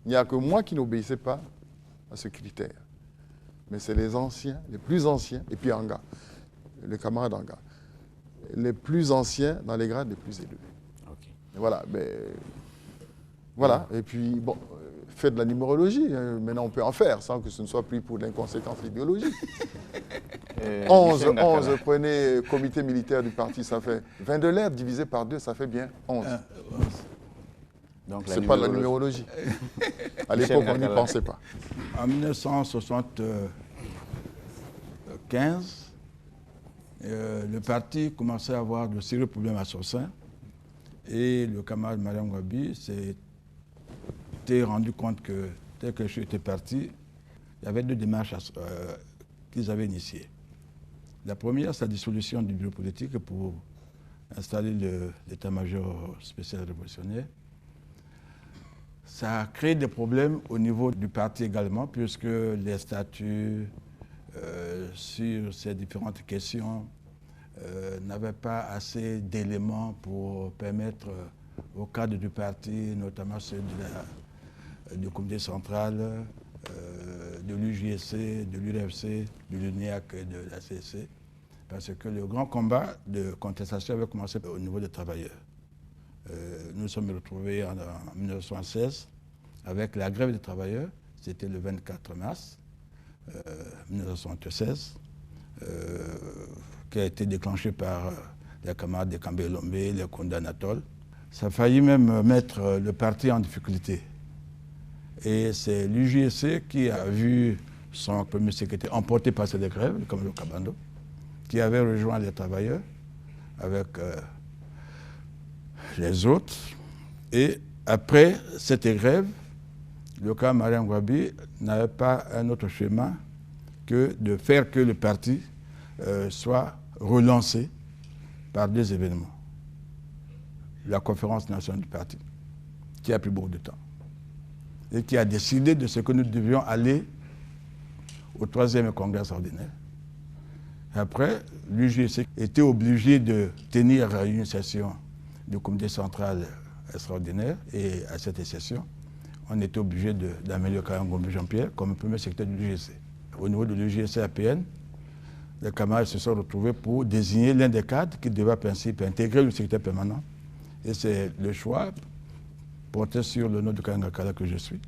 Il n'y a que moi qui n'obéissais pas à ce critère. Mais c'est les anciens, les plus anciens, et puis Anga, le camarade Anga, les plus anciens dans les grades les plus élevés. Okay. Voilà, voilà. Et puis, bon, faites de la numérologie. Maintenant, on peut en faire sans que ce ne soit pris pour l'inconséquence idéologique. 11, prenez comité militaire du parti, ça fait 22 lettres divisé par 2, ça fait bien 11. Ce n'est pas de la numérologie. À l'époque, on n'y pensait pas. En 1975, le parti commençait à avoir de sérieux problèmes à son sein. Et le camarade Mariam Gwabi s'était rendu compte que, dès que je suis parti, il y avait deux démarches qu'ils avaient initiées. La première, c'est la dissolution du bureau politique pour installer l'état-major spécial révolutionnaire. Ça a créé des problèmes au niveau du parti également, puisque les statuts sur ces différentes questions n'avaient pas assez d'éléments pour permettre au cadre du parti, notamment ceux du comité central, de l'UJSC, de l'URFC, de l'UNIAC et de la CSC, parce que le grand combat de contestation avait commencé au niveau des travailleurs. Nous nous sommes retrouvés en 1916 avec la grève des travailleurs, c'était le 24 mars 1976, qui a été déclenchée par les camarades de Kambé Lombe, les condamnateurs. Ça a failli même mettre le parti en difficulté. Et c'est l'UJSC qui a vu son premier secrétaire emporté par cette grève, comme le Kabando, qui avait rejoint les travailleurs avec les autres. Et après cette grève, le cas Mariam Gwabi n'avait pas un autre chemin que de faire que le parti soit relancé par deux événements. La conférence nationale du parti, qui a pris beaucoup de temps, et qui a décidé de ce que nous devions aller au 3e congrès ordinaire. Après, l'UJC était obligé de tenir une session du comité central extraordinaire, et à cette session, on était obligé d'amener Kayangombe Jean-Pierre comme premier secrétaire de l'UJC. Au niveau de l'UJC APN, les camarades se sont retrouvés pour désigner l'un des cadres qui devait à principe intégrer le secrétaire permanent. Et c'est le choix porté sur le nom de Kayangakala que je suis.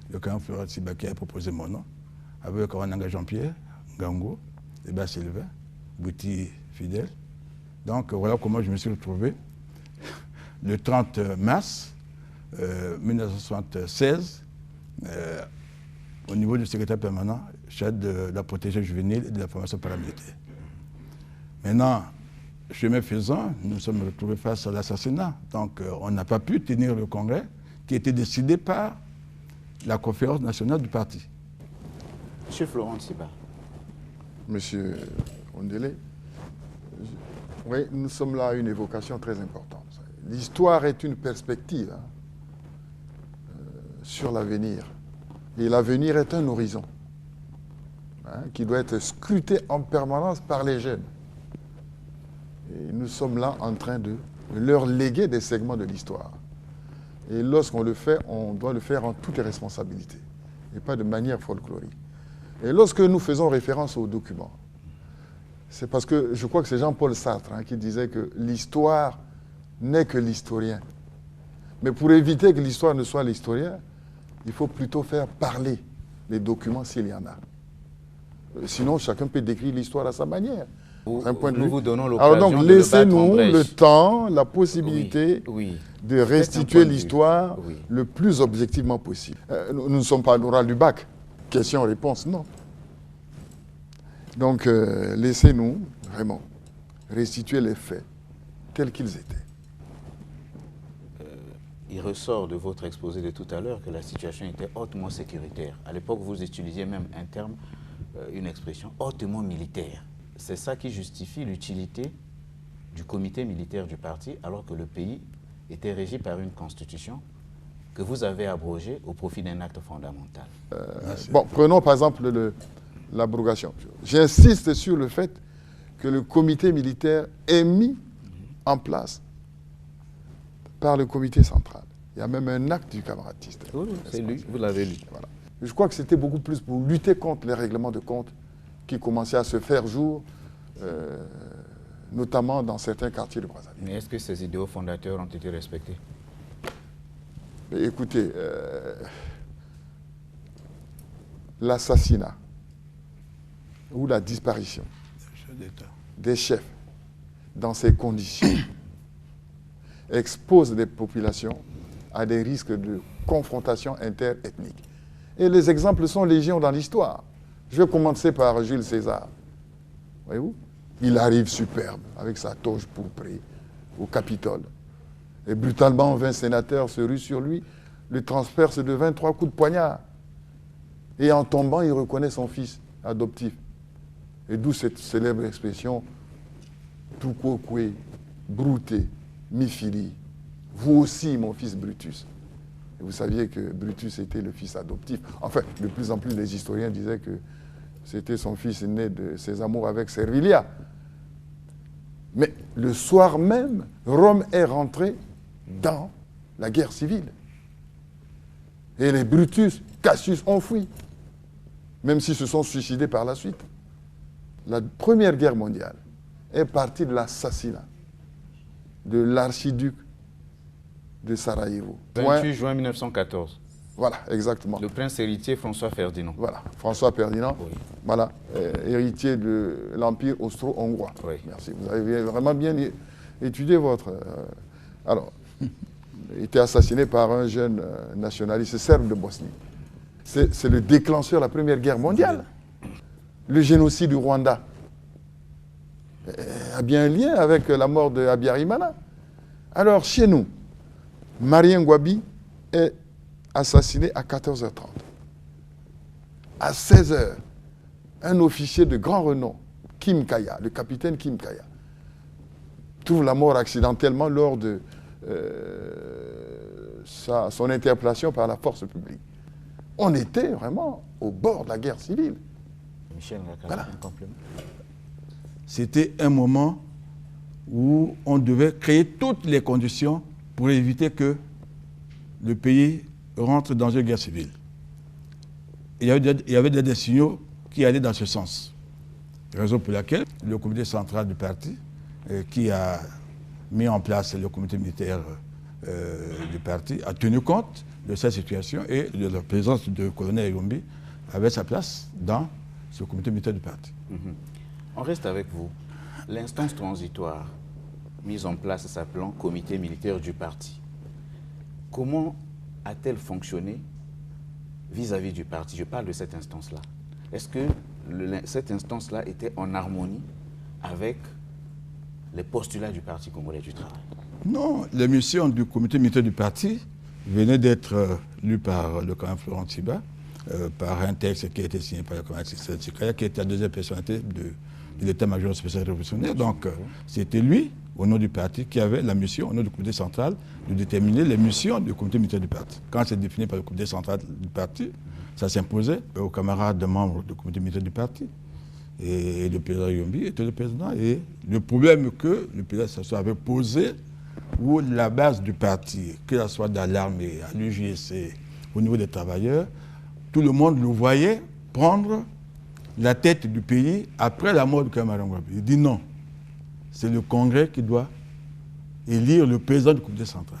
Le Kayang Florent Siba qui a proposé mon nom, avec le Kawananga Jean-Pierre, Gango, Eba Sylvain, Bouti Fidèle. Donc voilà comment je me suis retrouvé le 30 mars 1976 au niveau du secrétaire permanent, chef de la protection juvénile et de la formation paramilitaire. Maintenant, chemin faisant, nous nous sommes retrouvés face à l'assassinat. Donc, on n'a pas pu tenir le congrès qui était décidé par la conférence nationale du parti. Monsieur Florent Tsiba. Monsieur Ondélé, oui, nous sommes là à une évocation très importante. L'histoire est une perspective sur l'avenir. Et l'avenir est un horizon qui doit être scruté en permanence par les jeunes. Et nous sommes là en train de leur léguer des segments de l'histoire. Et lorsqu'on le fait, on doit le faire en toute responsabilité et pas de manière folklorique. Et lorsque nous faisons référence aux documents, c'est parce que je crois que c'est Jean-Paul Sartre qui disait que l'histoire n'est que l'historien. Mais pour éviter que l'histoire ne soit l'historien, il faut plutôt faire parler les documents s'il y en a. Sinon, chacun peut décrire l'histoire à sa manière. Nous vous donnons l'occasion Alors donc, laissez-nous le temps, la possibilité de restituer l'histoire le plus objectivement possible. Nous ne sommes pas à l'oral du bac. Question-réponse, non. Donc, laissez-nous vraiment restituer les faits tels qu'ils étaient. Il ressort de votre exposé de tout à l'heure que la situation était hautement sécuritaire. À l'époque, vous utilisiez même un terme, une expression hautement militaire. C'est ça qui justifie l'utilité du comité militaire du parti, alors que le pays était régi par une constitution que vous avez abrogée au profit d'un acte fondamental. Bon, prenons par exemple l'abrogation. J'insiste sur le fait que le comité militaire est mis en place par le comité central. Il y a même un acte du camarade-tiste. Oui, c'est lu, vous l'avez lu. Voilà. Je crois que c'était beaucoup plus pour lutter contre les règlements de compte qui commençaient à se faire jour, notamment dans certains quartiers de Brazzaville. Mais est-ce que ces idéaux fondateurs ont été respectés? Mais écoutez, l'assassinat ou la disparition des chefs dans ces conditions expose les populations à des risques de confrontation interethnique. Et les exemples sont légion dans l'histoire. Je vais commencer par Jules César. Voyez-vous? Il arrive superbe avec sa toge pourprée au Capitole. Et brutalement, 20 sénateurs se ruent sur lui, le transpercent de 23 coups de poignard. Et en tombant, il reconnaît son fils adoptif. Et d'où cette célèbre expression « Tukokwe, brouté, mi-fili, vous aussi, mon fils Brutus ». Et vous saviez que Brutus était le fils adoptif. Enfin, de plus en plus, les historiens disaient que c'était son fils né de ses amours avec Servilia. Mais le soir même, Rome est rentrée dans la guerre civile. Et les Brutus, Cassius ont fui, même s'ils se sont suicidés par la suite. La Première Guerre mondiale est partie de l'assassinat de l'archiduc de Sarajevo. 28 juin 1914. Voilà, exactement. Le prince héritier François Ferdinand. Voilà, François Ferdinand, Oui. voilà, héritier de l'Empire austro-hongrois. Oui. Merci, vous avez vraiment bien étudié votre... alors, il était assassiné par un jeune nationaliste serbe de Bosnie. C'est le déclencheur de la Première Guerre mondiale. Le génocide du Rwanda a bien un lien avec la mort de Habyarimana. Alors, chez nous, Marien Ngouabi est assassiné à 14h30. À 16h, un officier de grand renom, Kim Kaya, le capitaine Kim Kaya, trouve la mort accidentellement lors de son interpellation par la force publique. On était vraiment au bord de la guerre civile. Michel, Voilà. un complément. C'était un moment où on devait créer toutes les conditions pour éviter que le pays rentre dans une guerre civile. Il y avait des signaux qui allaient dans ce sens. Raison pour laquelle le comité central du parti, qui a mis en place le comité militaire du parti, a tenu compte de cette situation et de la présence du colonel Yombi avait sa place dans ce comité militaire du parti. On reste avec vous. L'instance transitoire mise en place s'appelant comité militaire du parti. Comment a-t-elle fonctionné vis-à-vis du parti, je parle de cette instance-là, est-ce que cette instance-là était en harmonie avec les postulats du Parti congolais du travail? Non, les missions du comité militaire du parti venaient d'être lues par le commandant Florent Tiba, par un texte qui a été signé par le commandant Sikaya, qui était la deuxième personnalité de l'état-major spécial révolutionnaire. Donc, c'était lui, au nom du parti, qui avait la mission, au nom du comité central, de déterminer les missions du comité militaire du parti. Quand c'est défini par le comité central du parti, ça s'imposait aux camarades membres du comité militaire du parti. Et le président Yombi était le président. Et le problème que le président Sassou avait posé, où la base du parti, que ce soit dans l'armée, à l'UJC, au niveau des travailleurs, tout le monde le voyait prendre la tête du pays après la mort de Kamara Ngouabi. Il dit non, c'est le Congrès qui doit élire le président du comité central.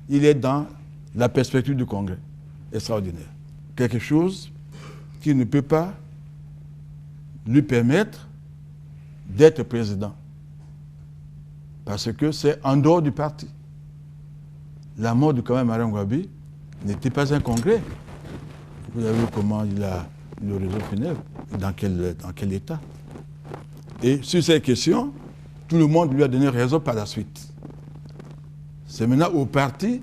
Il est dans la perspective du Congrès extraordinaire. Quelque chose qui ne peut pas lui permettre d'être président. Parce que c'est en dehors du parti. La mort de Kamara Ngouabi n'était pas un congrès. Vous avez vu comment il a le réseau funèbre, dans quel état. Et sur ces questions, tout le monde lui a donné raison par la suite. C'est maintenant au parti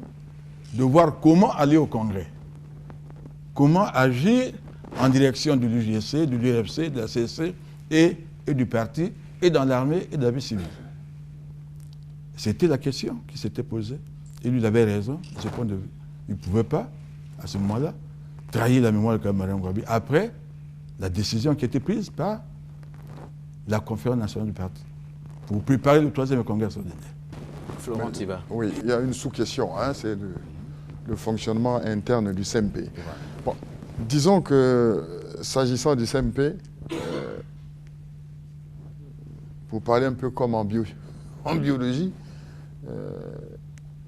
de voir comment aller au congrès. Comment agir en direction de l'UJC, de l'UFC, de la CSC et du parti, et dans l'armée et dans la vie civile. C'était la question qui s'était posée. Et lui, il avait raison de ce point de vue. Il ne pouvait pas, à ce moment-là, trahir la mémoire de Kamara Ngouabi après la décision qui a été prise par la conférence nationale du parti pour préparer le 3e congrès extraordinaire. Florent Tiba. Oui, il y a une sous-question, hein, c'est le fonctionnement interne du CMP. Bon, disons que, s'agissant du CMP, pour parler un peu comme en biologie,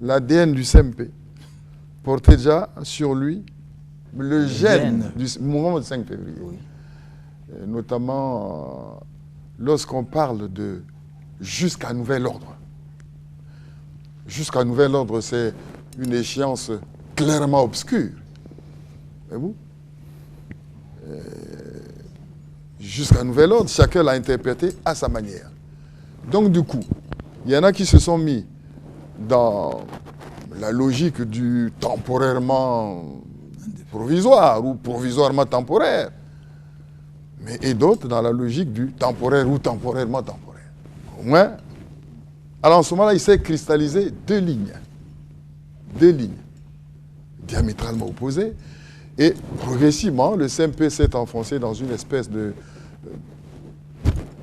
l'ADN du CMP portait déjà sur lui le gène du mouvement du 5 février. Oui. Notamment lorsqu'on parle de jusqu'à nouvel ordre. Jusqu'à nouvel ordre, c'est une échéance clairement obscure. Voyez-vous ? Jusqu'à nouvel ordre, chacun l'a interprété à sa manière. Donc du coup, il y en a qui se sont mis dans la logique du temporairement provisoire ou provisoirement temporaire, et d'autres dans la logique du temporaire ou temporairement temporaire. Au moins, alors en ce moment-là, il s'est cristallisé deux lignes diamétralement opposées, et progressivement, le CMP s'est enfoncé dans une espèce de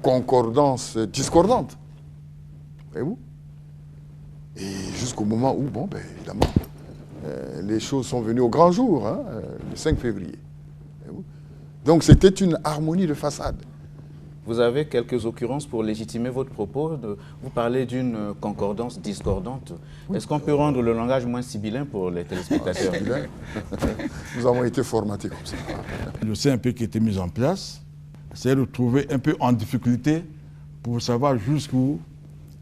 concordance discordante. Voyez-vous ? Et jusqu'au moment où, bon, ben, évidemment, les choses sont venues au grand jour, hein, le 5 février. Donc c'était une harmonie de façade. Vous avez quelques occurrences pour légitimer votre propos. Vous parlez d'une concordance discordante. Oui. Est-ce qu'on peut rendre le langage moins sibyllin pour les téléspectateurs? Nous avons été formatés comme ça. Le CMP qui a été mis en place s'est retrouvé un peu en difficulté pour savoir jusqu'où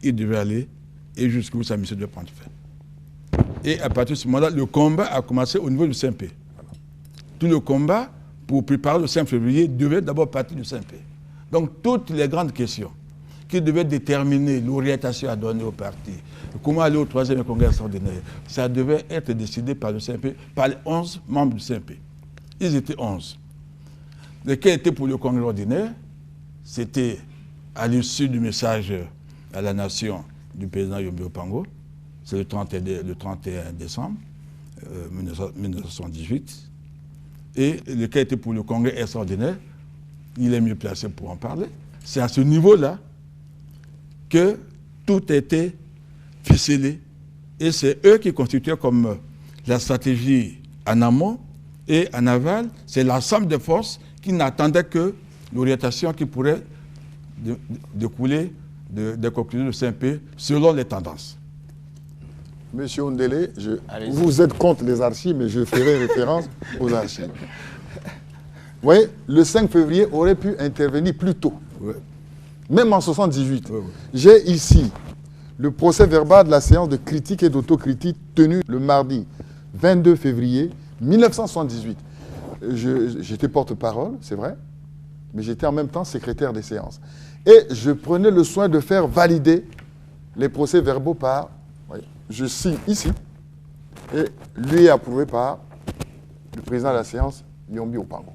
il devait aller et jusqu'où sa mission devait prendre fin. Et à partir de ce moment-là, le combat a commencé au niveau du CMP. Tout le combat pour préparer le 5 février devait d'abord partir du CMP. Donc toutes les grandes questions qui devaient déterminer l'orientation à donner au parti, comment aller au 3e congrès extraordinaire, ça devait être décidé par le CMP, par les 11 membres du CMP. Ils étaient 11. Lesquels étaient pour le congrès ordinaire, c'était à l'issue du message à la nation du président Yombi Opango, c'est le 31 décembre 1978. Et lequel était pour le congrès extraordinaire, il est mieux placé pour en parler. C'est à ce niveau-là que tout était ficelé. Et c'est eux qui constituaient comme la stratégie en amont et en aval. C'est l'ensemble des forces qui n'attendaient que l'orientation qui pourrait découler des conclusions du CMP selon les tendances. Monsieur Ondele, vous êtes contre les archives, mais je ferai référence aux archives. Vous voyez, le 5 février aurait pu intervenir plus tôt. Ouais. Même en 1978. Ouais. J'ai ici le procès verbal de la séance de critique et d'autocritique tenue le mardi 22 février 1978. j'étais porte-parole, c'est vrai, mais j'étais en même temps secrétaire des séances. Et je prenais le soin de faire valider les procès-verbaux par, oui, je signe ici, et lui est approuvé par le président de la séance, Yombi Opango.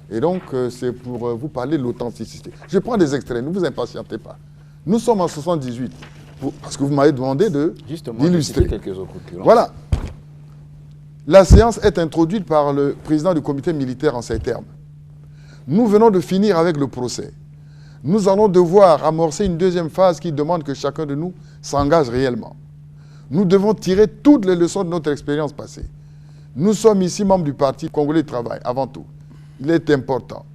Et donc, c'est pour vous parler de l'authenticité. Je prends des extraits, ne vous impatientez pas. Nous sommes en 78, parce que vous m'avez demandé d'illustrer. Quelques autres occurrences. Voilà. La séance est introduite par le président du comité militaire en ces termes. Nous venons de finir avec le procès. Nous allons devoir amorcer une deuxième phase qui demande que chacun de nous s'engage réellement. Nous devons tirer toutes les leçons de notre expérience passée. Nous sommes ici membres du Parti congolais du travail, avant tout. Il est important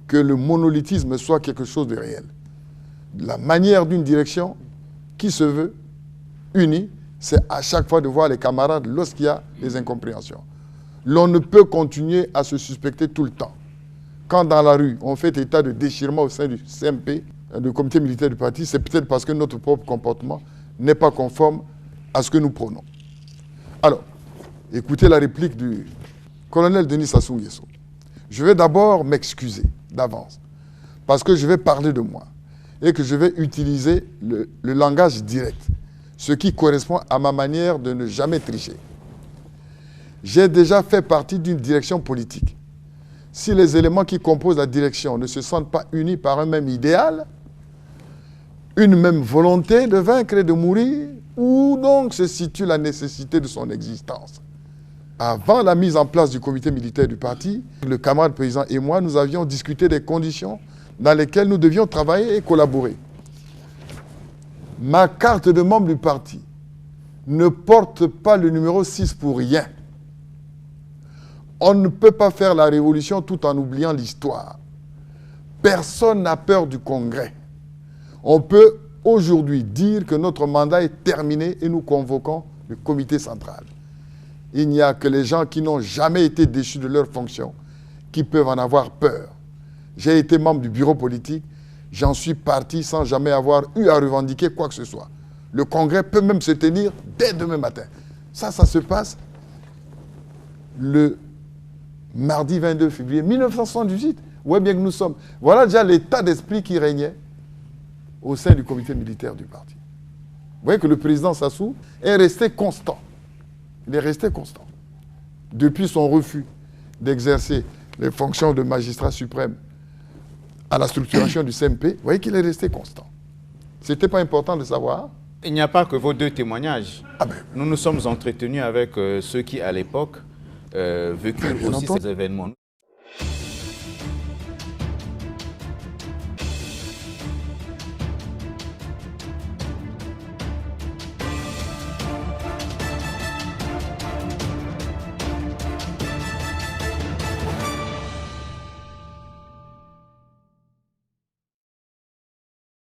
que le monolithisme soit quelque chose de réel. La manière d'une direction qui se veut unie, c'est à chaque fois de voir les camarades lorsqu'il y a des incompréhensions. L'on ne peut continuer à se suspecter tout le temps. Quand dans la rue, on fait état de déchirement au sein du CMP, du comité militaire du parti, c'est peut-être parce que notre propre comportement n'est pas conforme à ce que nous prônons. Alors, écoutez la réplique du colonel Denis Sassou Nguesso. Je vais d'abord m'excuser d'avance, parce que je vais parler de moi et que je vais utiliser le langage direct, ce qui correspond à ma manière de ne jamais tricher. J'ai déjà fait partie d'une direction politique. Si les éléments qui composent la direction ne se sentent pas unis par un même idéal, une même volonté de vaincre et de mourir, où donc se situe la nécessité de son existence? Avant la mise en place du comité militaire du parti, le camarade président et moi, nous avions discuté des conditions dans lesquelles nous devions travailler et collaborer. Ma carte de membre du parti ne porte pas le numéro 6 pour rien. On ne peut pas faire la révolution tout en oubliant l'histoire. Personne n'a peur du Congrès. On peut aujourd'hui dire que notre mandat est terminé et nous convoquons le comité central. Il n'y a que les gens qui n'ont jamais été déchus de leurs fonctions qui peuvent en avoir peur. J'ai été membre du bureau politique, j'en suis parti sans jamais avoir eu à revendiquer quoi que ce soit. Le Congrès peut même se tenir dès demain matin. Ça se passe le mardi 22 février 1978. Où est bien que nous sommes. Voilà déjà l'état d'esprit qui régnait au sein du comité militaire du parti. Vous voyez que le président Sassou est resté constant. Il est resté constant. Depuis son refus d'exercer les fonctions de magistrat suprême à la structuration du CMP, vous voyez qu'il est resté constant. Ce n'était pas important de savoir. Il n'y a pas que vos deux témoignages. Ah ben, nous nous sommes entretenus avec ceux qui, à l'époque, vécurent aussi entendu. ces événements.